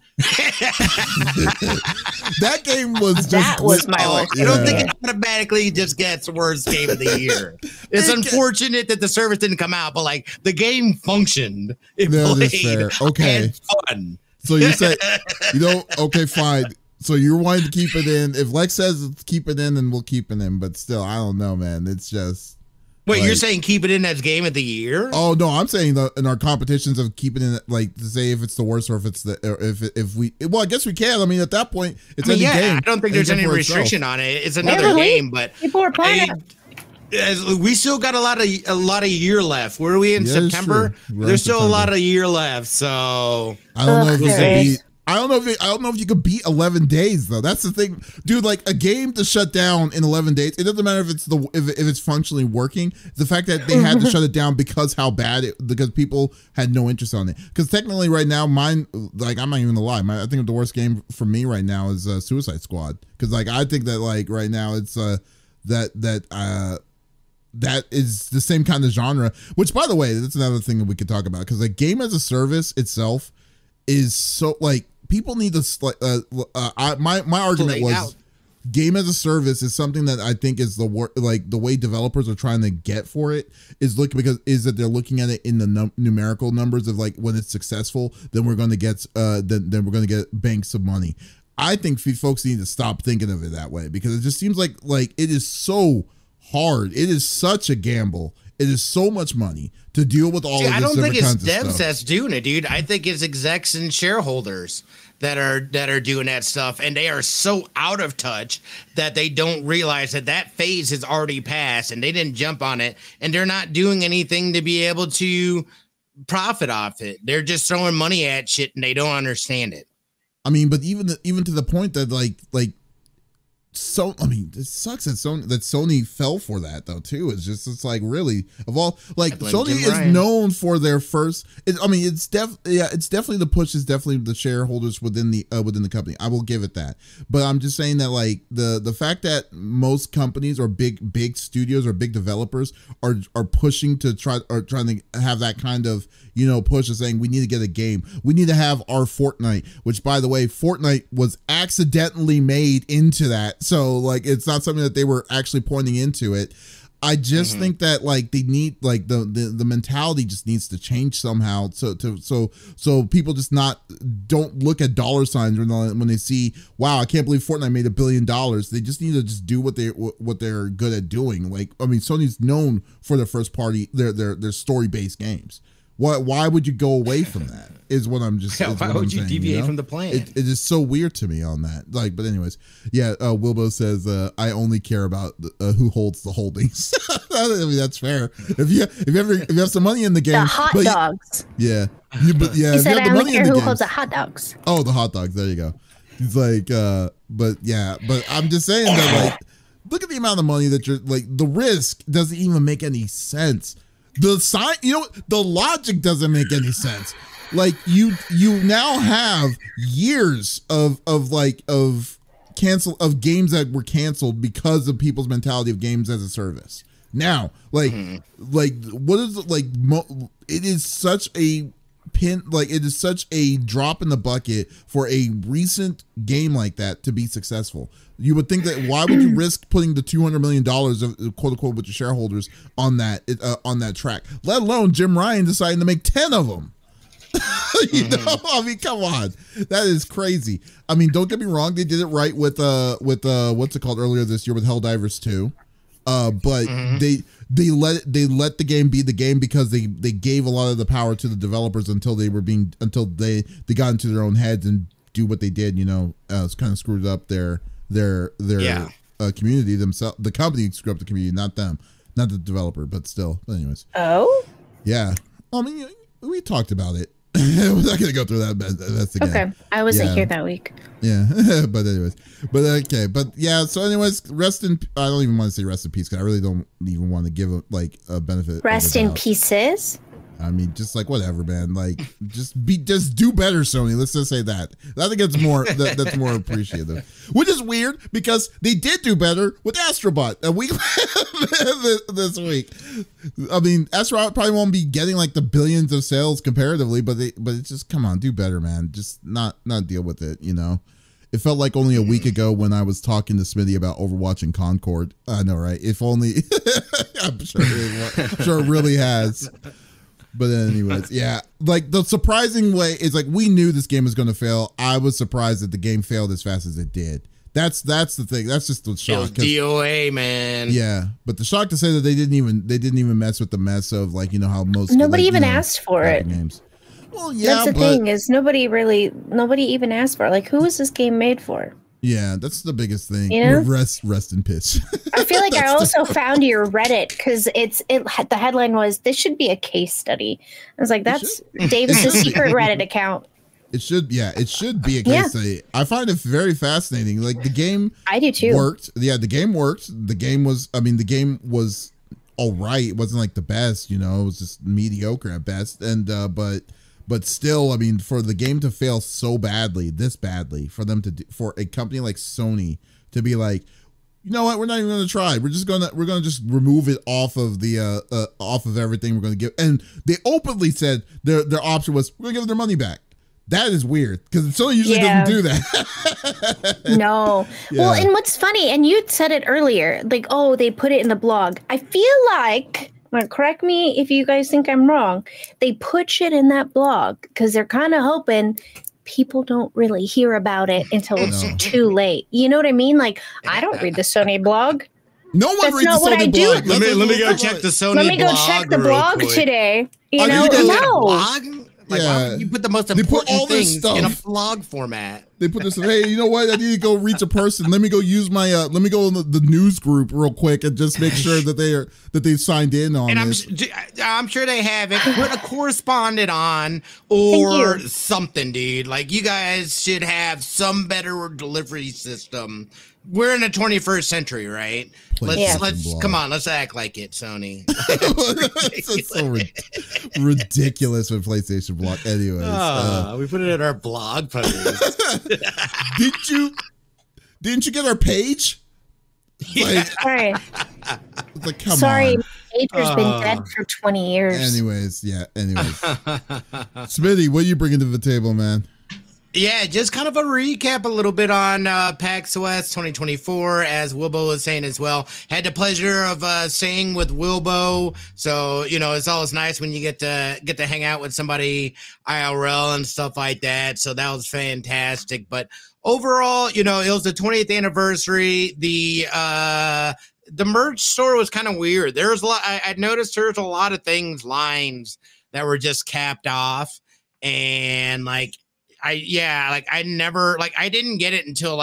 That game was just. That was my worst. I don't think it automatically just gets worst game of the year. It's unfortunate that the service didn't come out, but like the game functioned. It played. Okay. And fun. So you say, okay, fine. So you're wanting to keep it in. If Lex says keep it in, then we'll keep it in. But still, I don't know, man. It's just. Wait, you're saying keep it in as game of the year? Oh no, I'm saying in our competitions of keeping it like to say if it's the worst or if it's if we. Well, I guess we can. I mean, at that point, it's any game. I don't think there's any restriction on it. It's another game, but people are playing. We still got a lot of year left. Where are we in September? There's still a lot of year left. So I don't know if you can beat. I don't know if you could beat 11 days though. That's the thing, dude. Like a game to shut down in 11 days. It doesn't matter if it's functionally working. The fact that they had to shut it down because because people had no interest on it. Because technically, right now, mine, like I'm not even gonna lie. I think the worst game for me right now is Suicide Squad. Because like I think that like right now it's that is the same kind of genre. Which, by the way, that's another thing that we could talk about. Because like game as a service itself is so like. People need to my argument was game as a service is something that I think is the way developers are trying to get for it is that they're looking at it in the numerical numbers of like when it's successful, then we're going to get then we're going to get banks of money. I think folks need to stop thinking of it that way because it just seems like it is so hard. It is such a gamble. It is so much money to deal with all of this. I don't think it's devs that's doing it, dude. I think it's execs and shareholders that are doing that stuff, and they are so out of touch that they don't realize that phase has already passed, and they didn't jump on it, and they're not doing anything to be able to profit off it. They're just throwing money at shit, and they don't understand it. I mean, but even to the point that like. So I mean, it sucks that Sony fell for that though too. It's like really of all like Sony is known for their first. It's definitely the push is definitely the shareholders within the company. I will give it that. But I'm just saying that like the fact that most companies or big studios or big developers are pushing to trying to have that kind of push of saying we need to get a game. We need to have our Fortnite, which by the way, Fortnite was accidentally made into that. So like it's not something that they were actually pointing into it. I just think that like they need like the mentality just needs to change somehow so people just don't look at dollar signs when they see, wow, I can't believe Fortnite made $1 billion. They just need to just do what they're good at doing. Like I mean, Sony's known for their first party their story-based games. Why would you go away from that? Is what I'm just. Yeah, why would you deviate from the plan? It is so weird to me on that. Like, but anyways, yeah. Wilbo says, "I only care about who holds the holdings." I mean, that's fair. If you have some money in the game, the hot dogs. Yeah, He said, "I only care who holds the hot dogs." Oh, the hot dogs. There you go. He's like, but I'm just saying that like, look at the amount of money that you're like. The risk doesn't even make any sense. The logic doesn't make any sense. Like you now have years of games that were canceled because of people's mentality of games as a service. Now, like what is it like? It is such a it is such a drop in the bucket for a recent game like that to be successful. You would think that why would you risk putting the $200 million of quote unquote with your shareholders on that track, let alone Jim Ryan deciding to make 10 of them. I mean, come on, that is crazy. I mean, don't get me wrong, they did it right with what's it called earlier this year with Helldivers 2. But they let the game be the game because they gave a lot of the power to the developers until they got into their own heads and do what they did. It's kind of screwed up their community themselves. The company screwed up the community, not them, not the developer, but still. But anyways. Oh. Yeah. I mean, we talked about it. We're not gonna go through that. That's again. Okay, I wasn't here that week. Yeah, but anyways, but okay, but yeah. So anyways, I don't even want to say rest in peace because I really don't even want to give a benefit. Rest in pieces. I mean, just like whatever, man. Like, just do better, Sony. Let's just say that. I think it's more that's more appreciative. Which is weird because they did do better with Astrobot a week this week. I mean, Astrobot probably won't be getting like the billions of sales comparatively, but it's just come on, do better, man. Just not deal with it. It felt like only a week ago when I was talking to Smitty about Overwatch and Concord. I know, right? If only. I'm sure it really has. But anyways, yeah, like the surprising way is like we knew this game was going to fail. I was surprised that the game failed as fast as it did. That's the thing. That's just the shock. It was DOA, man. Yeah, but the shock to say that they didn't even mess with the mess of like how most nobody even asked for it. Games. Well, yeah, that's the thing is nobody even asked for it. Like, who was this game made for? Yeah, that's the biggest thing. Rest in piss. I feel like I also found your Reddit because the headline was "This should be a case study." I was like, "That's Davis' secret Reddit account." It should be a case study. I find it very fascinating. Like the game, I do too. Worked. Yeah, the game worked. The game was all right. It wasn't like the best. It was just mediocre at best. And But still, I mean, for the game to fail so badly, for a company like Sony to be like, you know what, we're not even going to try. We're gonna just remove it off of the off of everything. We're going to give, and they openly said their option was we're going to give them their money back. That is weird because Sony usually doesn't do that. No. Yeah. Well, and what's funny, and you said it earlier, like, oh, they put it in the blog. I feel like. Well, correct me if you guys think I'm wrong. They put shit in that blog because they're kind of hoping people don't really hear about it until it's too late. You know what I mean? Like, I don't read the Sony blog. No one reads the Sony blog. Let me go check the Sony blog. Let me go check the blog today. No. Like, why would you put the most important things in a blog format? They put this in, hey, you know what? I need to go reach a person. Let me go use my, let me go in the news group real quick and just make sure that they signed in on this. I'm sure they have it. Put a correspondent on or something, dude. Like, you guys should have some better delivery system. We're in the 21st century, right? Let's come on. Let's act like it, Sony. It's so ridiculous with PlayStation Blog. Anyways, we put it in our blog post. Didn't you get our page? Like, sorry. Like, come sorry, on. Pager's been dead for 20 years. Anyways. Smitty, what are you bringing to the table, man? Yeah, just kind of a recap a little bit on PAX West 2024, as Wilbo was saying as well. Had the pleasure of staying with Wilbo, so it's always nice when you get to hang out with somebody IRL and stuff like that. So that was fantastic. But overall, it was the 20th anniversary. The merch store was kind of weird. There was a lot. I noticed there's a lot of lines that were just capped off, and I didn't get it until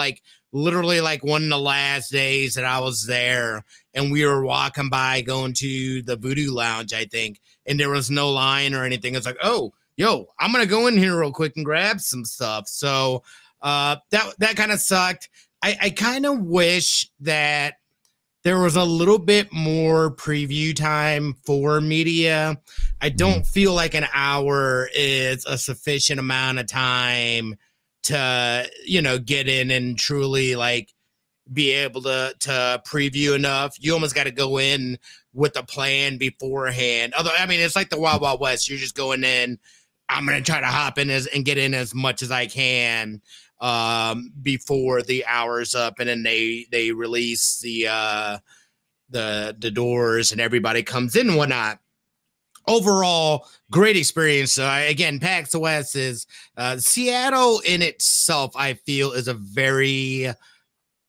literally one of the last days that I was there, and we were walking by going to the Voodoo Lounge, I think, and there was no line or anything. It's like, oh, yo, I'm going to go in here real quick and grab some stuff. So that kind of sucked. I kind of wish that there was a little bit more preview time for media. I don't feel like an hour is a sufficient amount of time to, get in and truly be able to preview enough. You almost got to go in with a plan beforehand. Although, it's like the Wild Wild West. You're just going in. I'm going to try to hop in and get in as much as I can before the hour's up, and then they release the doors and everybody comes in and whatnot. Overall, great experience. Again, PAX West is Seattle in itself, I feel, is a very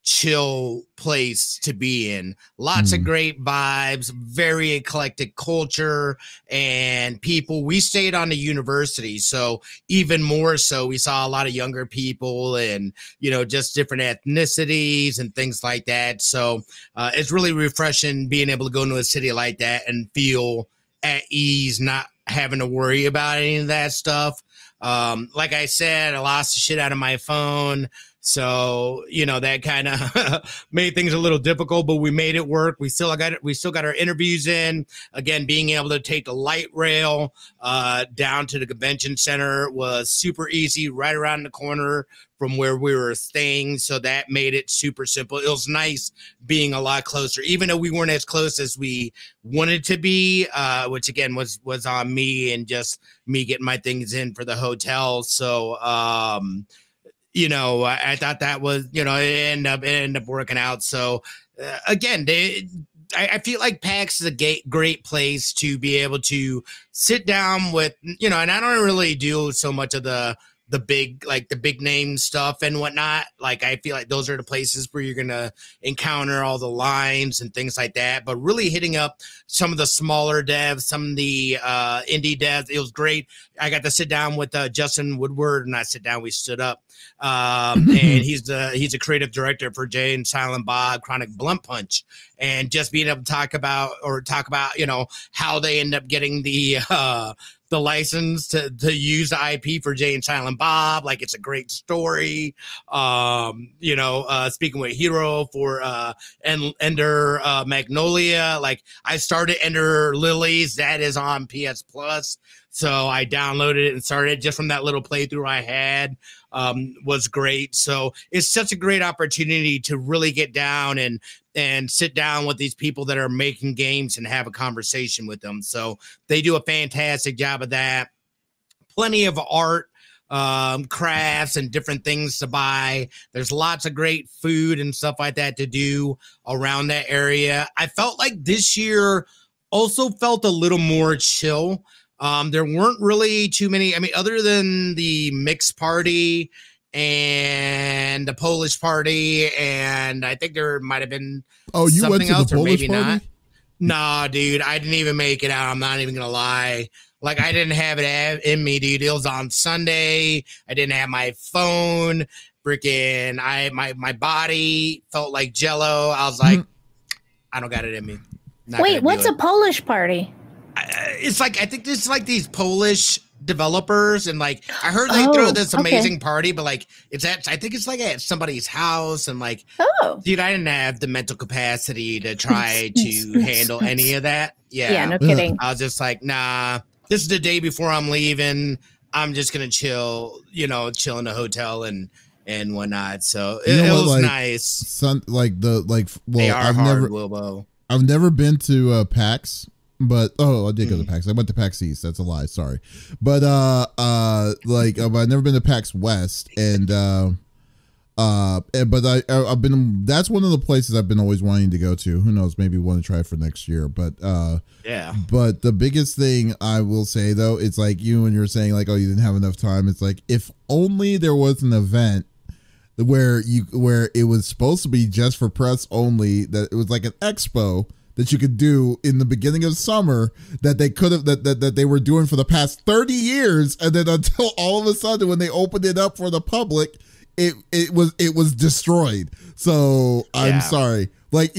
chill place to be in. Lots of great vibes, very eclectic culture and people. We stayed on the university, so even more so, we saw a lot of younger people and, just different ethnicities and things like that. So it's really refreshing being able to go into a city like that and feel at ease, not having to worry about any of that stuff. Like I said, I lost the shit out of my phone. So, that kind of made things a little difficult, but we made it work. We still got our interviews in. Again, being able to take the light rail down to the convention center was super easy, right around the corner from where we were staying. So that made it super simple. It was nice being a lot closer, even though we weren't as close as we wanted to be, which again was on me and just me getting my things in for the hotel. So, I thought that was, it ended up working out. So again, I feel like PAX is a great place to be able to sit down with, and I don't really do so much of the big name stuff and whatnot. I feel like those are the places where you're going to encounter all the lines and things like that, but really hitting up some of the smaller devs, some of the indie devs. It was great. I got to sit down with Justin Woodward, and we stood up. And he's a creative director for Jay and Silent Bob Chronic Blunt Punch, and just being able to talk about how they end up getting the license to use the IP for Jay and Silent Bob. It's a great story. Speaking with Hero for Ender Magnolia. I started Ender Lilies. That is on PS Plus. So I downloaded it and started just from that little playthrough I had. Was great. So it's such a great opportunity to really get down and sit down with these people that are making games and have a conversation with them. So they do a fantastic job of that. Plenty of art, crafts and different things to buy. There's lots of great food and stuff like that to do around that area. I felt like this year also felt a little more chill. There weren't really too many, other than the mixed party and the Polish party, and I think there might have been something else, or maybe party? Not. Nah, dude, I didn't even make it out. I'm not even gonna lie. Like, I didn't have it in me, dude. It was on Sunday. I didn't have my phone. Freaking, my body felt like Jello. I was like, I don't got it in me. Wait, what's a Polish party? It's like, I think it's like these Polish developers, and like I heard they throw this amazing party, but like I think it's like at somebody's house, and like, dude, I didn't have the mental capacity to try to handle any of that. Yeah, no kidding. I was just like, nah, this is the day before I'm leaving. I'm just gonna chill in a hotel and whatnot. So it was like, nice. I've never been to PAX. But I did go to PAX. I went to PAX East. That's a lie. Sorry, but I've never been to PAX West, and but I've been. That's one of the places I've been always wanting to go to. Who knows? Maybe want to try for next year. But yeah. But the biggest thing I will say though, it's like you when you're saying like, oh, you didn't have enough time. It's like if only there was an event where it was supposed to be just for press only. That it was like an expo that you could do in the beginning of summer that they could have that they were doing for the past 30 years, and then until all of a sudden when they opened it up for the public, it was destroyed. So I'm sorry. Like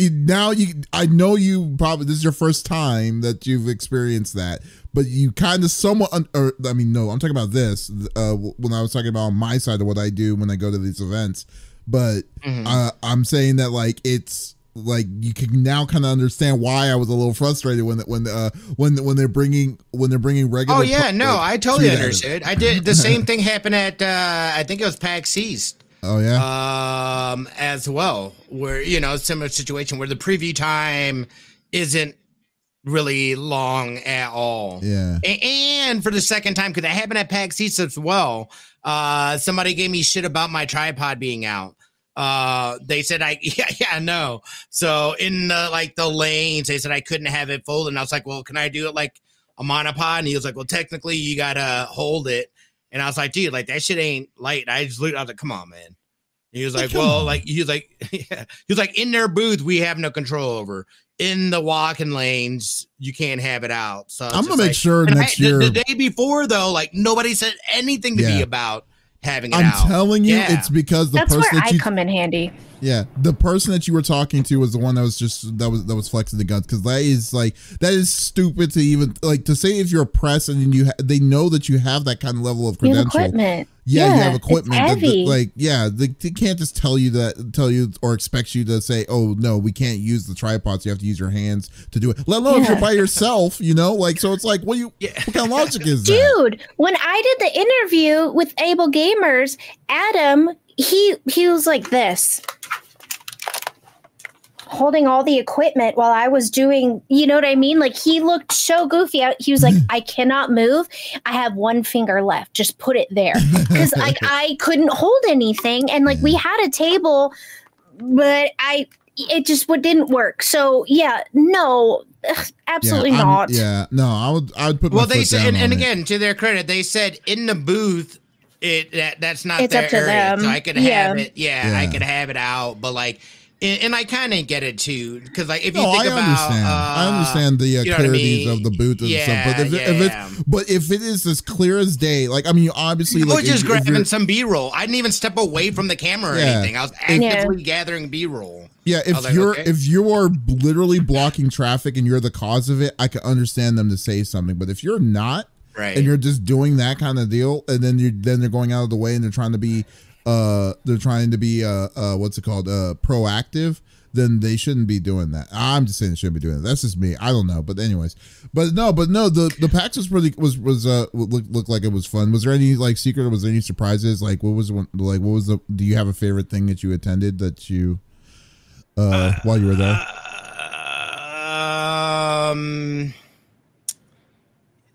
I know you probably this is your first time that you've experienced that, but you kind of somewhat. I'm talking about this when I was talking about on my side of what I do when I go to these events, but I'm saying that like it's. Like you can now kind of understand why I was a little frustrated when they're bringing regular. Oh yeah, I totally understood. I did the same thing happen at I think it was PAX East. Oh yeah. As well, where similar situation where the preview time isn't really long at all. Yeah. And for the second time, because that happened at PAX East as well. Somebody gave me shit about my tripod being out. They said no. So in the lanes, they said I couldn't have it folded. And I was like, well, can I do it like a monopod? And he was like, well, technically you gotta hold it. And I was like, dude, like that shit ain't light. I was like, come on, man. And he was like, he was like, in their booth, we have no control over. In the walking lanes, you can't have it out. So I'm gonna make sure next year. The day before though, like nobody said anything to me about having it out. I'm telling you, it's because that's person where I come in handy. Yeah, the person that you were talking to was the one that was flexing the guns, because that is stupid to even like to say if you're a press and they know that you have that kind of level of credential. Equipment. Yeah, you have equipment. It's heavy. They can't just tell you or expect you to say, oh no, we can't use the tripods. You have to use your hands to do it. Let alone if you're by yourself, so it's like, what kind of logic is that? Dude, when I did the interview with Able Gamers, Adam, he was like this, holding all the equipment while I was doing, you know what I mean? Like he looked so goofy. He was like, I cannot move. I have one finger left. Just put it there. Because like I couldn't hold anything. And like we had a table, but it just didn't work. So yeah, no, absolutely not. I would put my well, they foot said, down and on again, to their credit, they said in the booth, that's not it's their up to area. them. So I could have it. I could have it out, but like. And I kind of get it too, because like if you think I understand the clarities of the booth and stuff, but if it is as clear as day, like obviously, I was just grabbing some B-roll. I didn't even step away from the camera or anything. I was actively gathering B-roll. Yeah, if you are literally blocking traffic and you're the cause of it, I can understand them to say something. But if you're not, right, and you're just doing that kind of deal, and then they're going out of the way and they're trying to be proactive, then they shouldn't be doing that. I'm just saying they shouldn't be doing that. That's just me. I don't know, but anyways, the PAX looked like it was fun. Was there any like secret, or was there any surprises? Like what was the do you have a favorite thing that you attended that you while you were there?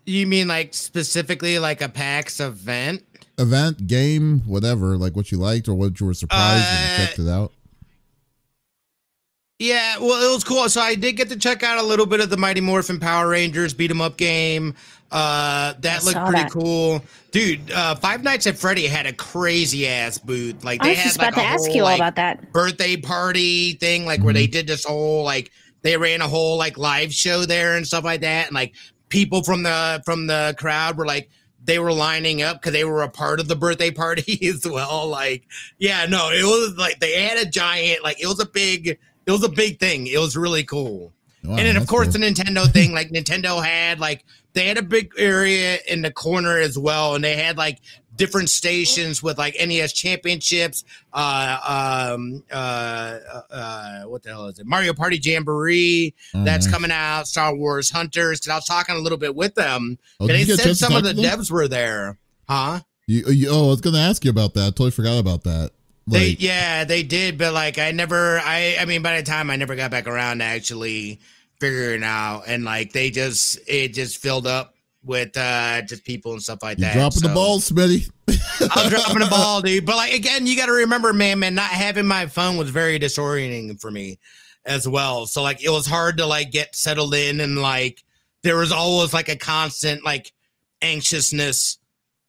You mean like specifically like a PAX event, game, whatever, like what you liked or what you were surprised and you checked it out? Yeah, well, it was cool. So I did get to check out a little bit of the Mighty Morphin Power Rangers beat 'em up game. That looked pretty cool, dude. Five Nights at Freddy had a crazy ass booth. Like they had like a whole, ask you all about that birthday party thing, like where they did this whole like they ran a whole like live show there and stuff like that. And like people from the crowd were like, they were lining up because they were a part of the birthday party as well. Like, yeah, no, it was like they had a giant, like it was a big thing. It was really cool. Wow, and then of course the Nintendo thing, like Nintendo had like, they had a big area in the corner as well. And they had like different stations with like NES championships, what the hell is it? Mario Party Jamboree that's coming out, Star Wars Hunters. Cause I was talking a little bit with them and they said some of the devs were there. Huh? I was going to ask you about that. I totally forgot about that. Like, they did. But like, I mean, by the time I never got back around to actually figuring out and like, it just filled up with just people and stuff like that. Dropping the ball, Smitty. I'm dropping the ball, dude. But like again, you got to remember, man, not having my phone was very disorienting for me as well. So like it was hard to like get settled in and like there was always like a constant like anxiousness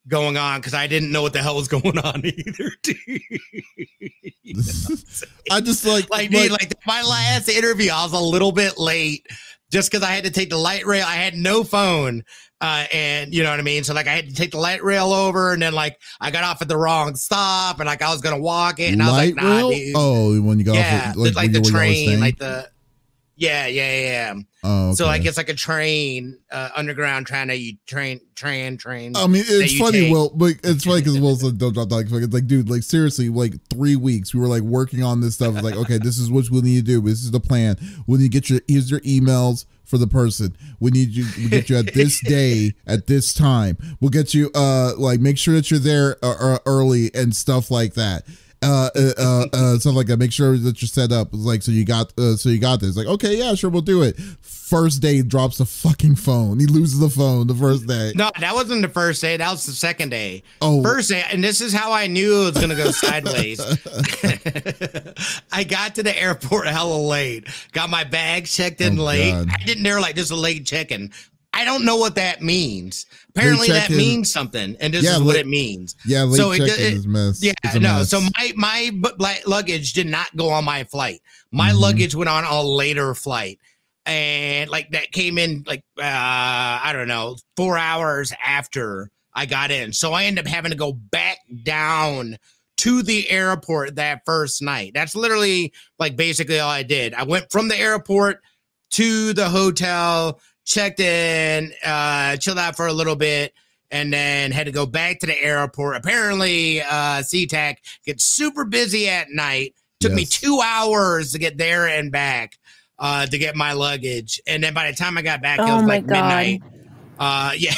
going on because I didn't know what the hell was going on either, dude. I just like my last interview, I was a little bit late just because I had to take the light rail. I had no phone. And you know what I mean? So like I had to take the light rail over and then like I got off at the wrong stop and like I was going to walk it and I was like, nah, dude. Oh, when you got off like the train, like the, yeah. Oh, okay. So like it's like a train, underground train. I mean, it's funny, Will, but it's funny because Will said don't drop the like. It's like, dude, like seriously, like 3 weeks we were like working on this stuff. It's like, okay, this is what we need to do. This is the plan. When you get here's your emails for the person. We get you at this day at this time. We'll get you like make sure that you're there early and stuff like that. Stuff like that. Make sure that you're set up. It's like so you got this. Like, okay, yeah, sure, we'll do it. First day, drops the fucking phone. He loses the phone the first day. No, that wasn't the first day. That was the second day. Oh, first day, and this is how I knew it was gonna go sideways. I got to the airport hella late. Got my bag checked in late. God. I didn't know like just a late check-in. I don't know what that means. Apparently that means something, and this is what it means. Yeah, late check-in is mess. Yeah, no. So my luggage did not go on my flight. My luggage went on a later flight, and like that came in like I don't know 4 hours after I got in. So I ended up having to go back down to the airport that first night. That's literally like basically all I did. I went from the airport to the hotel, checked in, chilled out for a little bit, and then had to go back to the airport. Apparently, SeaTac gets super busy at night. Took me 2 hours to get there and back to get my luggage. And then by the time I got back, it was like midnight. Yeah,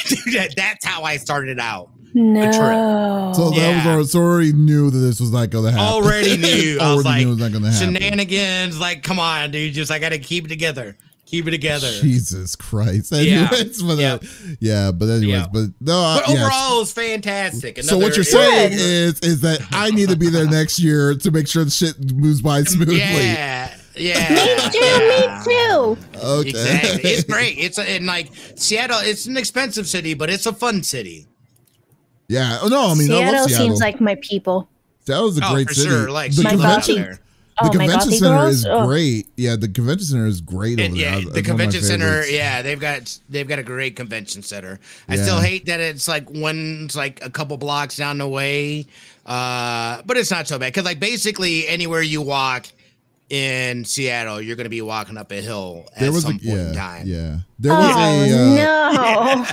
that's how I started out. No. So that was already knew that this was not going to happen. Already knew. I was like, knew it was not gonna happen. Shenanigans. Like, come on, dude. Just I got to keep it together. Keep it together. Jesus Christ. Anyways, but anyways, but no. But overall, it was fantastic. So what you're saying is that I need to be there next year to make sure the shit moves by smoothly. Yeah. Me too. Okay. Exactly. It's great. And like Seattle, it's an expensive city, but it's a fun city. Yeah. No, I mean, Seattle seems like my people. Seattle's a great city. Sure. Like the convention center is girls. great. Yeah, the convention center is great over there. The convention center, they've got a great convention center. I still hate that it's like one's like a couple blocks down the way, but it's not so bad because like basically anywhere you walk in Seattle, you're going to be walking up a hill at some point in time. Yeah, there was no.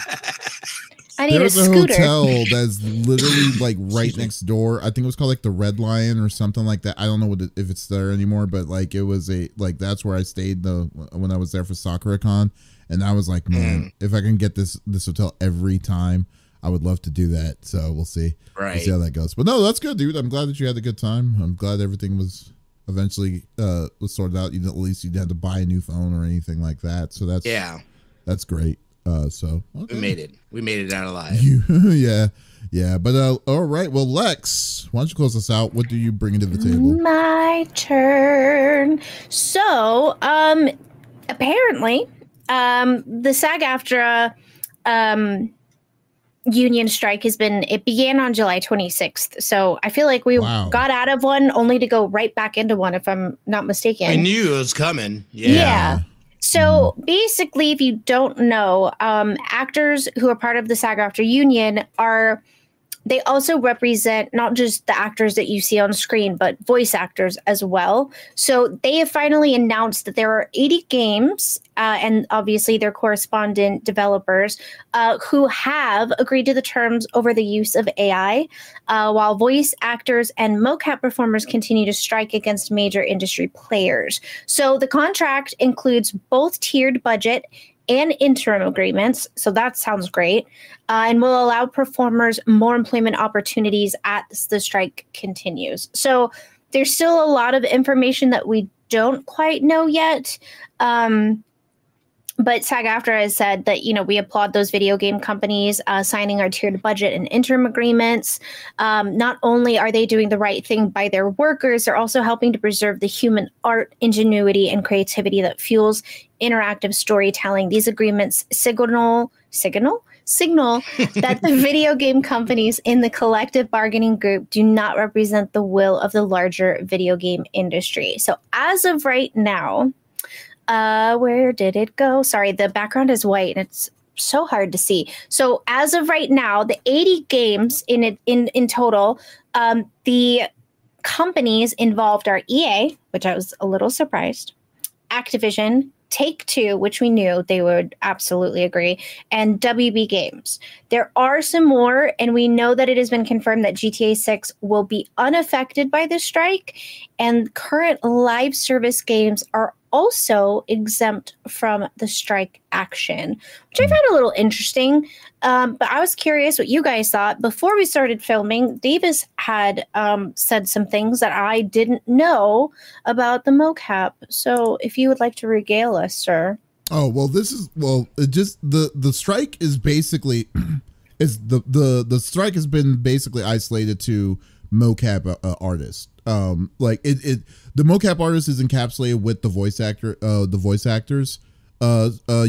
I need a scooter. Hotel that's literally like right next door. I think it was called like the Red Lion or something like that. I don't know if it's there anymore, but like it was that's where I stayed when I was there for SakuraCon, and I was like, man, if I can get this hotel every time, I would love to do that. So we'll see. Right. We'll see how that goes. But no, that's good, dude. I'm glad that you had a good time. I'm glad everything was eventually was sorted out. At least you didn't have to buy a new phone or anything like that. So that's great. So okay. We made it out alive. Yeah. But all right. Well, Lex, why don't you close us out? What do you bring to the table? My turn. So, apparently, the SAG-AFTRA union strike began on July 26th. So I feel like we got out of one only to go right back into one, if I'm not mistaken. I knew it was coming. Yeah. So basically, if you don't know, actors who are part of the SAG-AFTRA union they also represent not just the actors that you see on screen, but voice actors as well. So they have finally announced that there are 80 games and obviously their correspondent developers who have agreed to the terms over the use of AI, while voice actors and mocap performers continue to strike against major industry players. So the contract includes both tiered budget and interim agreements. So that sounds great. And will allow performers more employment opportunities as the strike continues. So there's still a lot of information that we don't quite know yet. But SAG-AFTRA has said that, we applaud those video game companies signing our tiered budget and interim agreements. Not only are they doing the right thing by their workers, they're also helping to preserve the human art, ingenuity, and creativity that fuels interactive storytelling. These agreements signal that the video game companies in the collective bargaining group do not represent the will of the larger video game industry. So as of right now, where did it go? Sorry, the background is white and it's so hard to see. So as of right now, the 80 games in total, the companies involved are EA, which I was a little surprised, Activision, Take-Two, which we knew they would absolutely agree, and WB Games. There are some more, and we know that it has been confirmed that GTA 6 will be unaffected by the strike, and current live service games are also exempt from the strike action, which I found a little interesting. But I was curious what you guys thought. Before we started filming, Davis had said some things that I didn't know about the mocap. So if you would like to regale us, sir. Oh, well, the strike is basically the strike has been basically isolated to mocap artists. The mocap artist is encapsulated with the voice actors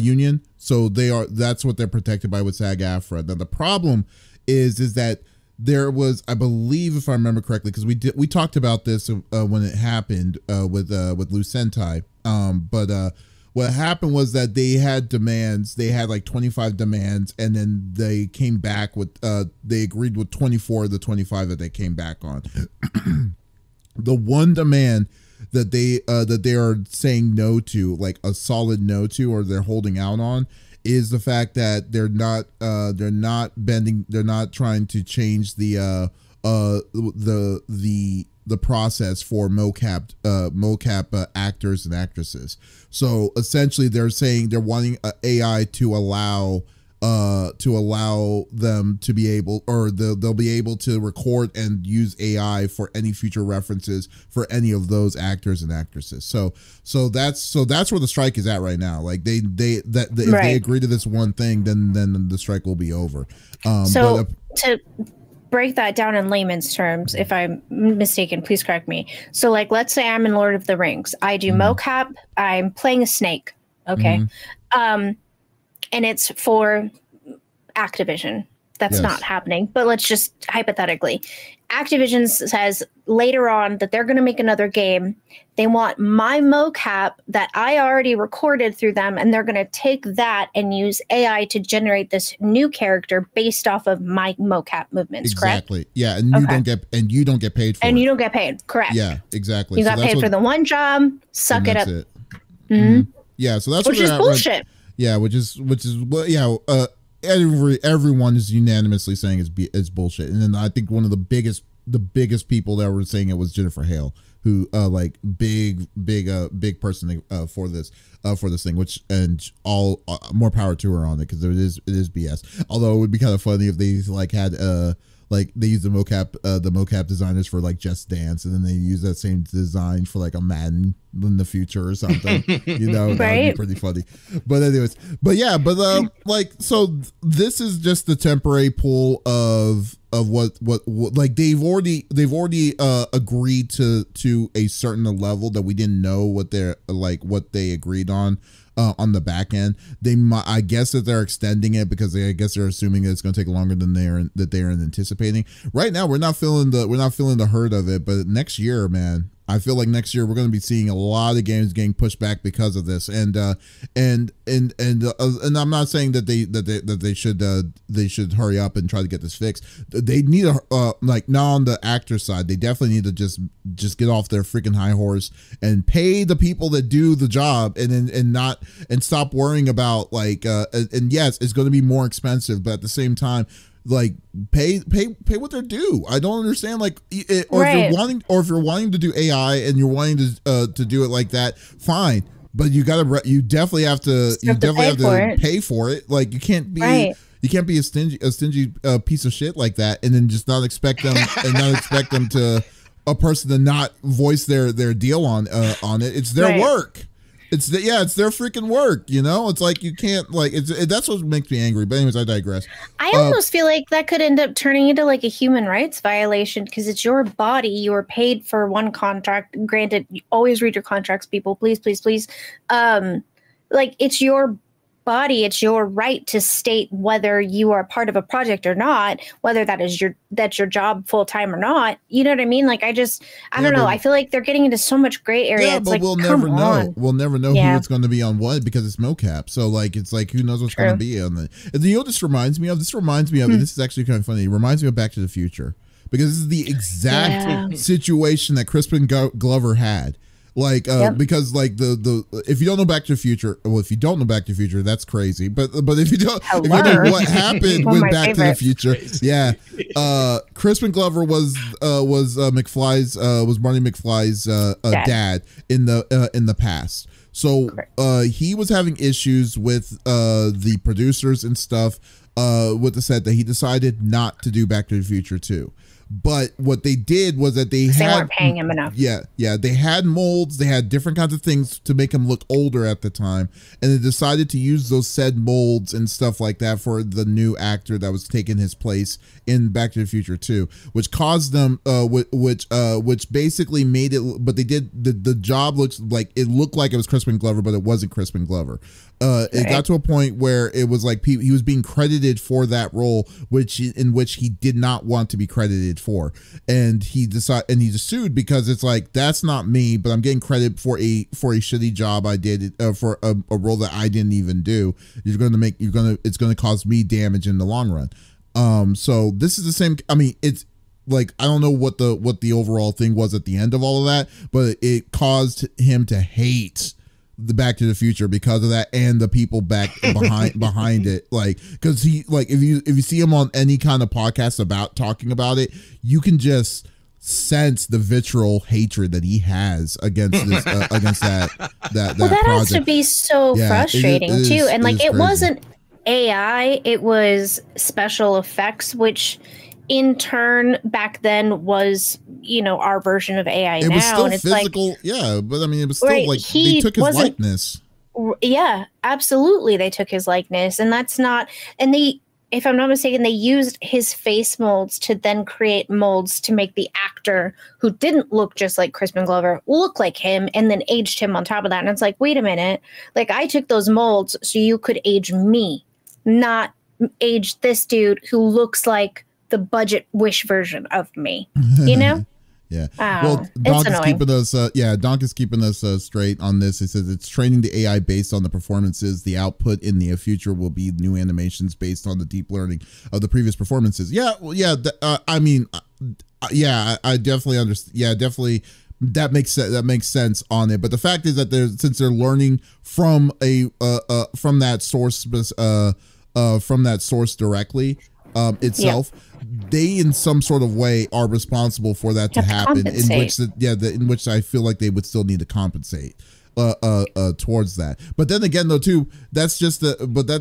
union. So that's what they're protected by with SAG-AFTRA. Now the problem is that there was, I believe, if I remember correctly, because we talked about this when it happened with Lou Sentai. But what happened was that they had demands. They had like 25 demands, and then they came back with they agreed with 24 of the 25 that they came back on. The one demand that they are saying no to, like a solid no to, or they're holding out on, is the fact that they're not trying to change the process for mocap actors and actresses. So essentially they're saying they're wanting AI to allow them to be able, or they'll be able to record and use AI for any future references for any of those actors and actresses. So that's where the strike is at right now. Like if they agree to this one thing, then the strike will be over. To break that down in layman's terms, if I'm mistaken, please correct me. So like, let's say I'm in Lord of the Rings. I do mocap. I'm playing a snake. Okay. And it's for Activision. That's not happening. But let's just hypothetically. Activision says later on that they're going to make another game. They want my mocap that I already recorded through them, and they're going to take that and use AI to generate this new character based off of my mocap movements. Exactly. Correct? Yeah, and you don't get paid for it. And you don't get paid. Correct. Yeah, exactly. You got paid for the one job. Suck it up. Yeah, so that's which is bullshit. Yeah, which is what everyone is unanimously saying is bullshit. And then I think one of the biggest people that were saying it was Jennifer Hale, who big person for this thing, which, and all more power to her on it, because it is BS. Although it would be kind of funny if they had they use the mocap designers for like Just Dance, and then they use that same design for like a Madden in the future or something. That would be pretty funny. But anyways, so this is just the temporary pull of what like they've already agreed to a certain level that we didn't know what they agreed on the back end. I guess that they're extending it because I guess they're assuming that it's going to take longer than they're anticipating. Right now, we're not feeling the hurt of it, but next year, man, I feel like next year we're going to be seeing a lot of games getting pushed back because of this, and I'm not saying that they should hurry up and try to get this fixed. They need like, not on the actor side, they definitely need to just get off their freaking high horse and pay the people that do the job, and stop worrying about like and yes, it's going to be more expensive, but at the same time, like, pay what they're due. I don't understand, like, if you're wanting to do AI and you're wanting to do it like that, fine, but you definitely have to pay for it. Like, you can't be a stingy piece of shit like that, and then just not expect them to a person to not voice their deal on it. It's their work. It's their freaking work, you know? It's like, you can't, like, that's what makes me angry. But anyways, I digress. I almost feel like that could end up turning into like a human rights violation, because it's your body. You were paid for one contract. Granted, you always read your contracts, people. Please, please, please. Like, it's your body. It's your right to state whether you are part of a project or not, whether that's your job full time or not. You know what I mean? Like, I don't know. I feel like they're getting into so much gray area. Yeah, it's but like, we'll never know. We'll never know who it's going to be on what, because it's mocap. So like, it's like, who knows what's going to be on the. And you know, this reminds me of. This is actually kind of funny. It reminds me of Back to the Future, because this is the exact situation that Crispin Glover had. Like, because like the if you don't know Back to the Future, if you don't know Back to the Future, that's crazy. But if you don't know what happened with Back to the Future, Crispin Glover was Marty McFly's dad in the past. So he was having issues with the producers and stuff with the set, that he decided not to do Back to the Future 2. But what they did was that they weren't paying him enough. Yeah. They had molds. They had different kinds of things to make him look older at the time, and they decided to use those said molds and stuff like that for the new actor that was taking his place in Back to the Future 2, which caused them, which basically made it. But they did the job looked like it was Crispin Glover, but it wasn't Crispin Glover. It got to a point where it was like he was being credited for that role, in which he did not want to be credited for, and he just sued, because it's like, that's not me, but I'm getting credit for a shitty job I did, for a role that I didn't even do. It's going to cause me damage in the long run. So this is the same. I mean, it's like, I don't know what the overall thing was at the end of all of that, but it caused him to hate the Back to the Future because of that, and the people behind it. Like, because he, like, if you see him on any kind of podcast talking about it, you can just sense the vitriol hatred that he has against this against that project. Has to be so frustrating too. And like, it wasn't AI, it was special effects, which in turn back then was, you know, our version of AI now. It was still and it's physical, like, but I mean, it was still like, they took his likeness. Yeah, absolutely, they took his likeness, and that's not. And they, if I'm not mistaken, they used his face molds to then create molds to make the actor who didn't look just like Crispin Glover look like him, and then aged him on top of that. And it's like, wait a minute, like, I took those molds so you could age me, not age this dude who looks like the budget Wish version of me, you know? Yeah. Well, Donk is keeping us straight on this. It says it's training the AI based on the performances. The output in the future will be new animations based on the deep learning of the previous performances. Yeah. Well, yeah. I mean, I definitely understand. Yeah, definitely. That makes sense. That makes sense on it. But the fact is that since they're learning from from that source directly itself, they in some sort of way are responsible for that to happen. In which I feel like they would still need to compensate towards that. But then again, though, too, that's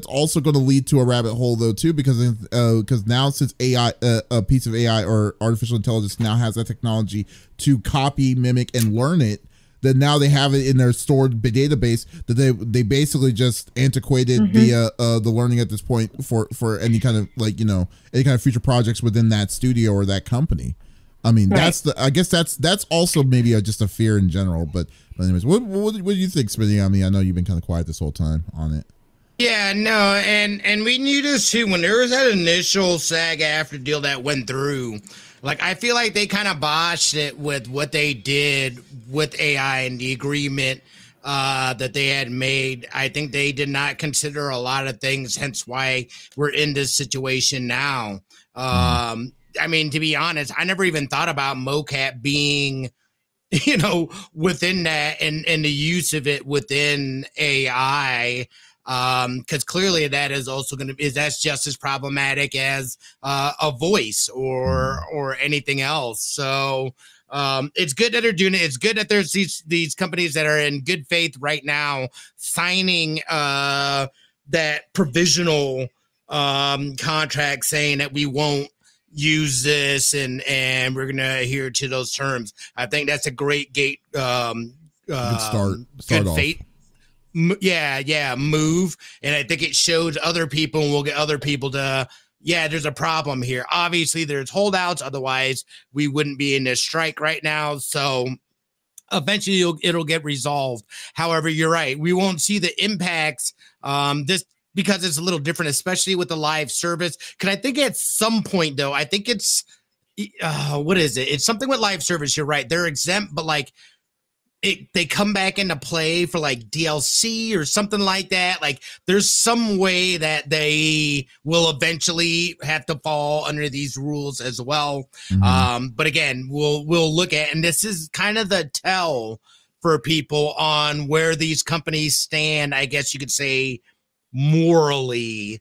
also going to lead to a rabbit hole, though, too, because now, since AI, a piece of AI or artificial intelligence now has that technology to copy, mimic, and learn it, then now they have it in their stored database that they basically just antiquated the learning at this point for any kind of, like, you know, any kind of future projects within that studio or that company. I mean, I guess that's also maybe just a fear in general. But anyways, what do you think, Smitty? I mean, I know you've been kind of quiet this whole time on it. Yeah, no, and we knew this too when there was that initial SAG-AFTRA deal that went through. Like, I feel like they kind of botched it with what they did with AI and the agreement that they had made. I think they did not consider a lot of things, hence why we're in this situation now. I mean, to be honest, I never even thought about mocap being, within that and the use of it within AI. Because clearly that is also that's just as problematic as a voice or anything else. So it's good that they're doing it. It's good that there's these companies that are in good faith right now signing that provisional contract saying that we won't use this and we're gonna adhere to those terms. I think that's a great good start good off. Fate. Move. And I think it shows other people, and we'll get other people to, there's a problem here. Obviously, there's holdouts. Otherwise, we wouldn't be in this strike right now. So eventually it'll get resolved. However, you're right. We won't see the impacts because it's a little different, especially with the live service. Because I think at some point, though, I think it's, what is it? It's something with live service. You're right. They're exempt, but like, they come back into play for like DLC or something like that. Like there's some way that they will eventually have to fall under these rules as well. But again, we'll look at, and this is kind of the tell for people on where these companies stand, I guess you could say, morally,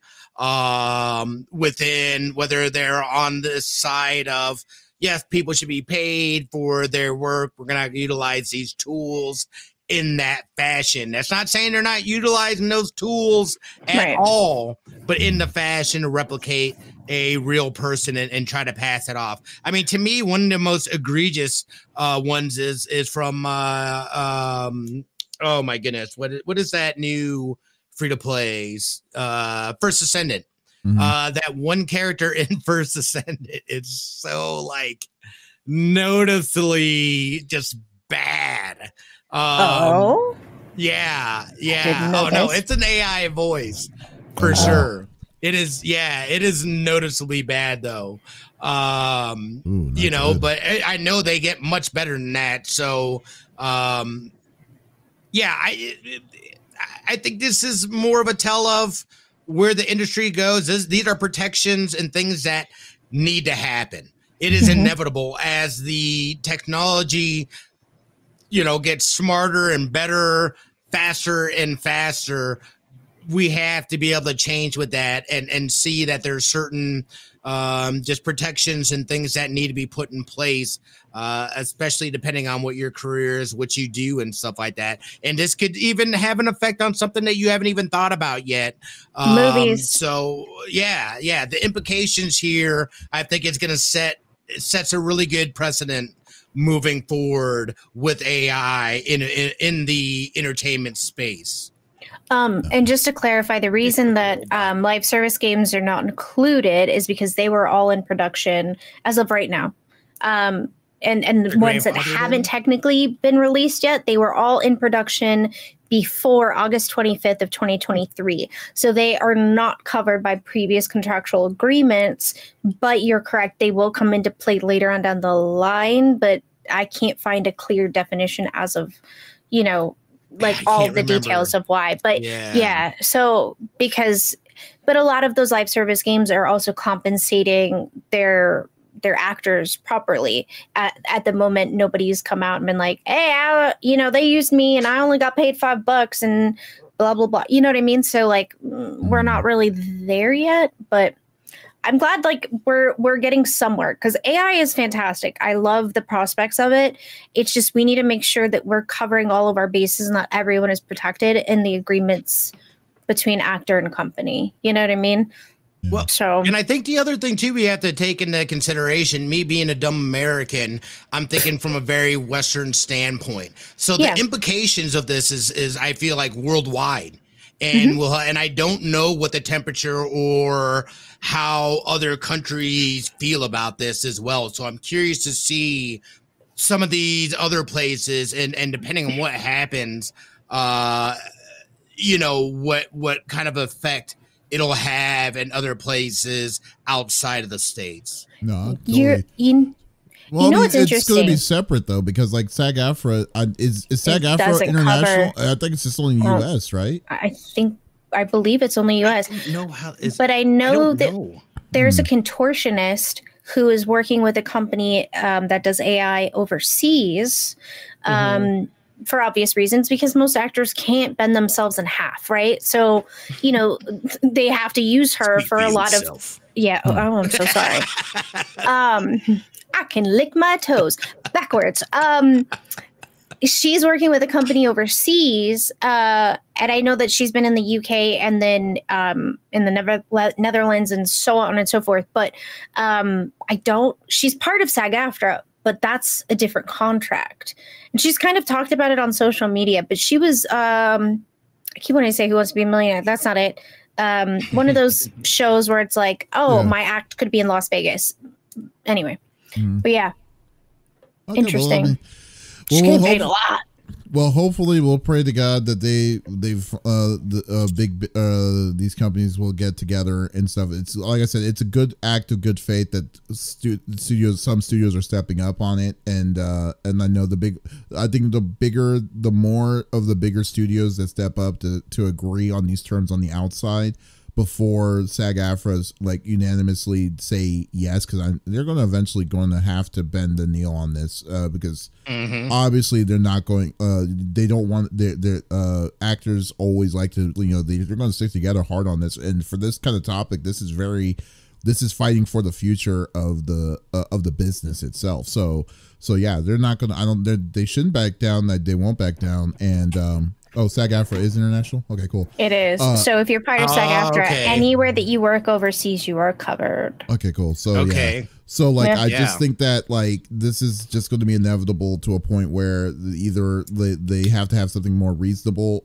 within whether they're on this side of, yes, people should be paid for their work. We're going to utilize these tools in that fashion. That's not saying they're not utilizing those tools at all, but in the fashion to replicate a real person and try to pass it off. I mean, to me, one of the most egregious ones is from, oh my goodness, what is that new free-to-plays? First Ascendant. That one character in First Ascendant, it's so like noticeably just bad. Yeah. Oh no, it's an AI voice for sure. It is. Yeah, it is noticeably bad though. Good. But I know they get much better than that. So, I think this is more of a tell of where the industry goes. These are protections and things that need to happen. It is inevitable as the technology, gets smarter and better, faster and faster. We have to be able to change with that and see that there's certain just protections and things that need to be put in place, especially depending on what your career is, what you do and stuff like that. And this could even have an effect on something that you haven't even thought about yet. Movies. So the implications here, I think it's going to sets a really good precedent moving forward with AI in the entertainment space. And just to clarify, the reason that live service games are not included is because they were all in production as of right now. And the ones that haven't technically been released yet, they were all in production before August 25th of 2023. So they are not covered by previous contractual agreements, but you're correct. They will come into play later on down the line, but I can't find a clear definition as of, like all the details of why. But so but a lot of those live service games are also compensating their actors properly. At the moment, nobody's come out and been like, hey, they used me and I only got paid $5 and blah, blah, blah. You know what I mean? So like, we're not really there yet, but I'm glad like we're getting somewhere because AI is fantastic. I love the prospects of it. It's just we need to make sure that we're covering all of our bases and that everyone is protected in the agreements between actor and company. You know what I mean? Well, and I think the other thing too we have to take into consideration, me being a dumb American, I'm thinking from a very Western standpoint. So the implications of this is I feel like worldwide. And and I don't know what the temperature or how other countries feel about this as well. So I'm curious to see some of these other places and depending on what happens, what kind of effect it'll have in other places outside of the States. No, You're, totally. you know what's it's interesting? going to be separate though, because like SAG-AFTRA is SAG-AFTRA doesn't international? cover- I think it's just only U.S., right? I believe it's only U.S. But I know that there's a contortionist who is working with a company that does AI overseas for obvious reasons, because most actors can't bend themselves in half, right? So, you know, they have to use her for a lot of... Yeah. Oh, I'm so sorry. I can lick my toes backwards. She's working with a company overseas, and I know that she's been in the UK and then in the Netherlands and so on and so forth. But she's part of SAG-AFTRA, but that's a different contract. And she's kind of talked about it on social media, but she was, I keep wanting to say Who Wants to Be a Millionaire. That's not it. One of those shows where it's like, my act could be in Las Vegas. Anyway, but yeah, Okay, interesting. Well, She's getting paid a lot. Well, hopefully, we'll pray to God that these companies will get together and stuff. It's like I said, it's a good act of good faith that some studios are stepping up on it, and I know I think the more of the bigger studios that step up to agree on these terms on the outside before SAG-AFTRA's like unanimously say yes, because they're going to eventually have to bend the knee on this because obviously they're not going. They don't want their actors always like to, you know, they're going to stick together hard on this. And for this kind of topic, this is fighting for the future of the business itself. So yeah, they're not going to. They shouldn't back down. They won't back down. And SAG-AFTRA is international? Okay, cool. It is. So if you're part of SAG-AFTRA, anywhere that you work overseas, you are covered. Okay, cool. So yeah. So like, I just think that like this is just going to be inevitable to a point where either they have to have something more reasonable,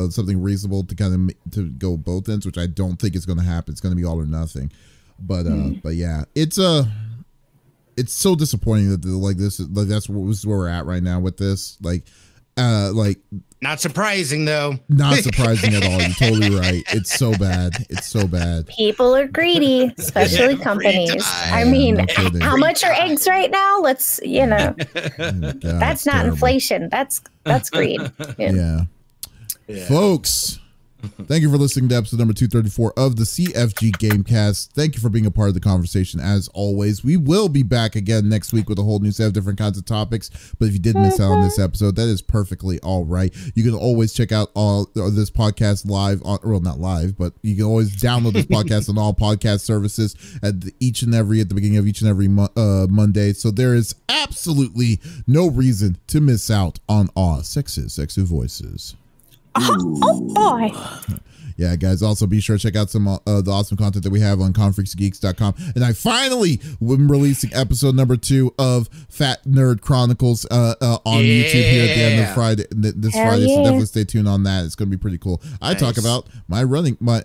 something reasonable to kind of to go both ends, which I don't think is going to happen. It's going to be all or nothing. But yeah, it's so disappointing that that's where we're at right now with this. Like not surprising though. Not surprising at all. You're totally right. It's so bad. It's so bad. People are greedy, especially companies. I mean, how much are eggs right now? Let's, God, that's not terrible. Inflation. That's greed. Yeah. Folks, thank you for listening to episode number 234 of the CFG Game Cast. Thank you for being a part of the conversation as always. We will be back again next week with a whole new set of different kinds of topics. But if you did miss out on this episode, that is perfectly all right. You can always check out all this podcast live on, well, not live, but you can always download this podcast on all podcast services at the beginning of each and every Monday. So there is absolutely no reason to miss out on our sexy voices. Oh boy. Yeah, guys, also be sure to check out some the awesome content that we have on confreaksgeeks.com. And I finally am releasing episode number 2 of Fat Nerd Chronicles on YouTube here at the end of Friday, this Friday. So definitely stay tuned on that. It's going to be pretty cool. I talk about my running, my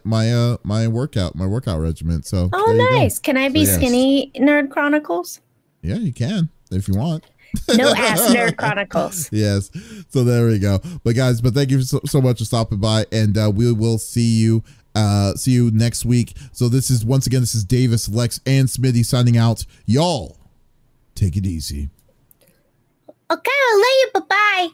workout regimen. So nice. Can I be Skinny Nerd Chronicles? Yeah, you can if you want. No ass Nerd Chronicles. Yes. So there we go. But guys, thank you so much for stopping by, and we will see you next week. So this is Davis, Lex, and Smitty signing out. Y'all take it easy. Okay, I'll lay you. Bye-bye.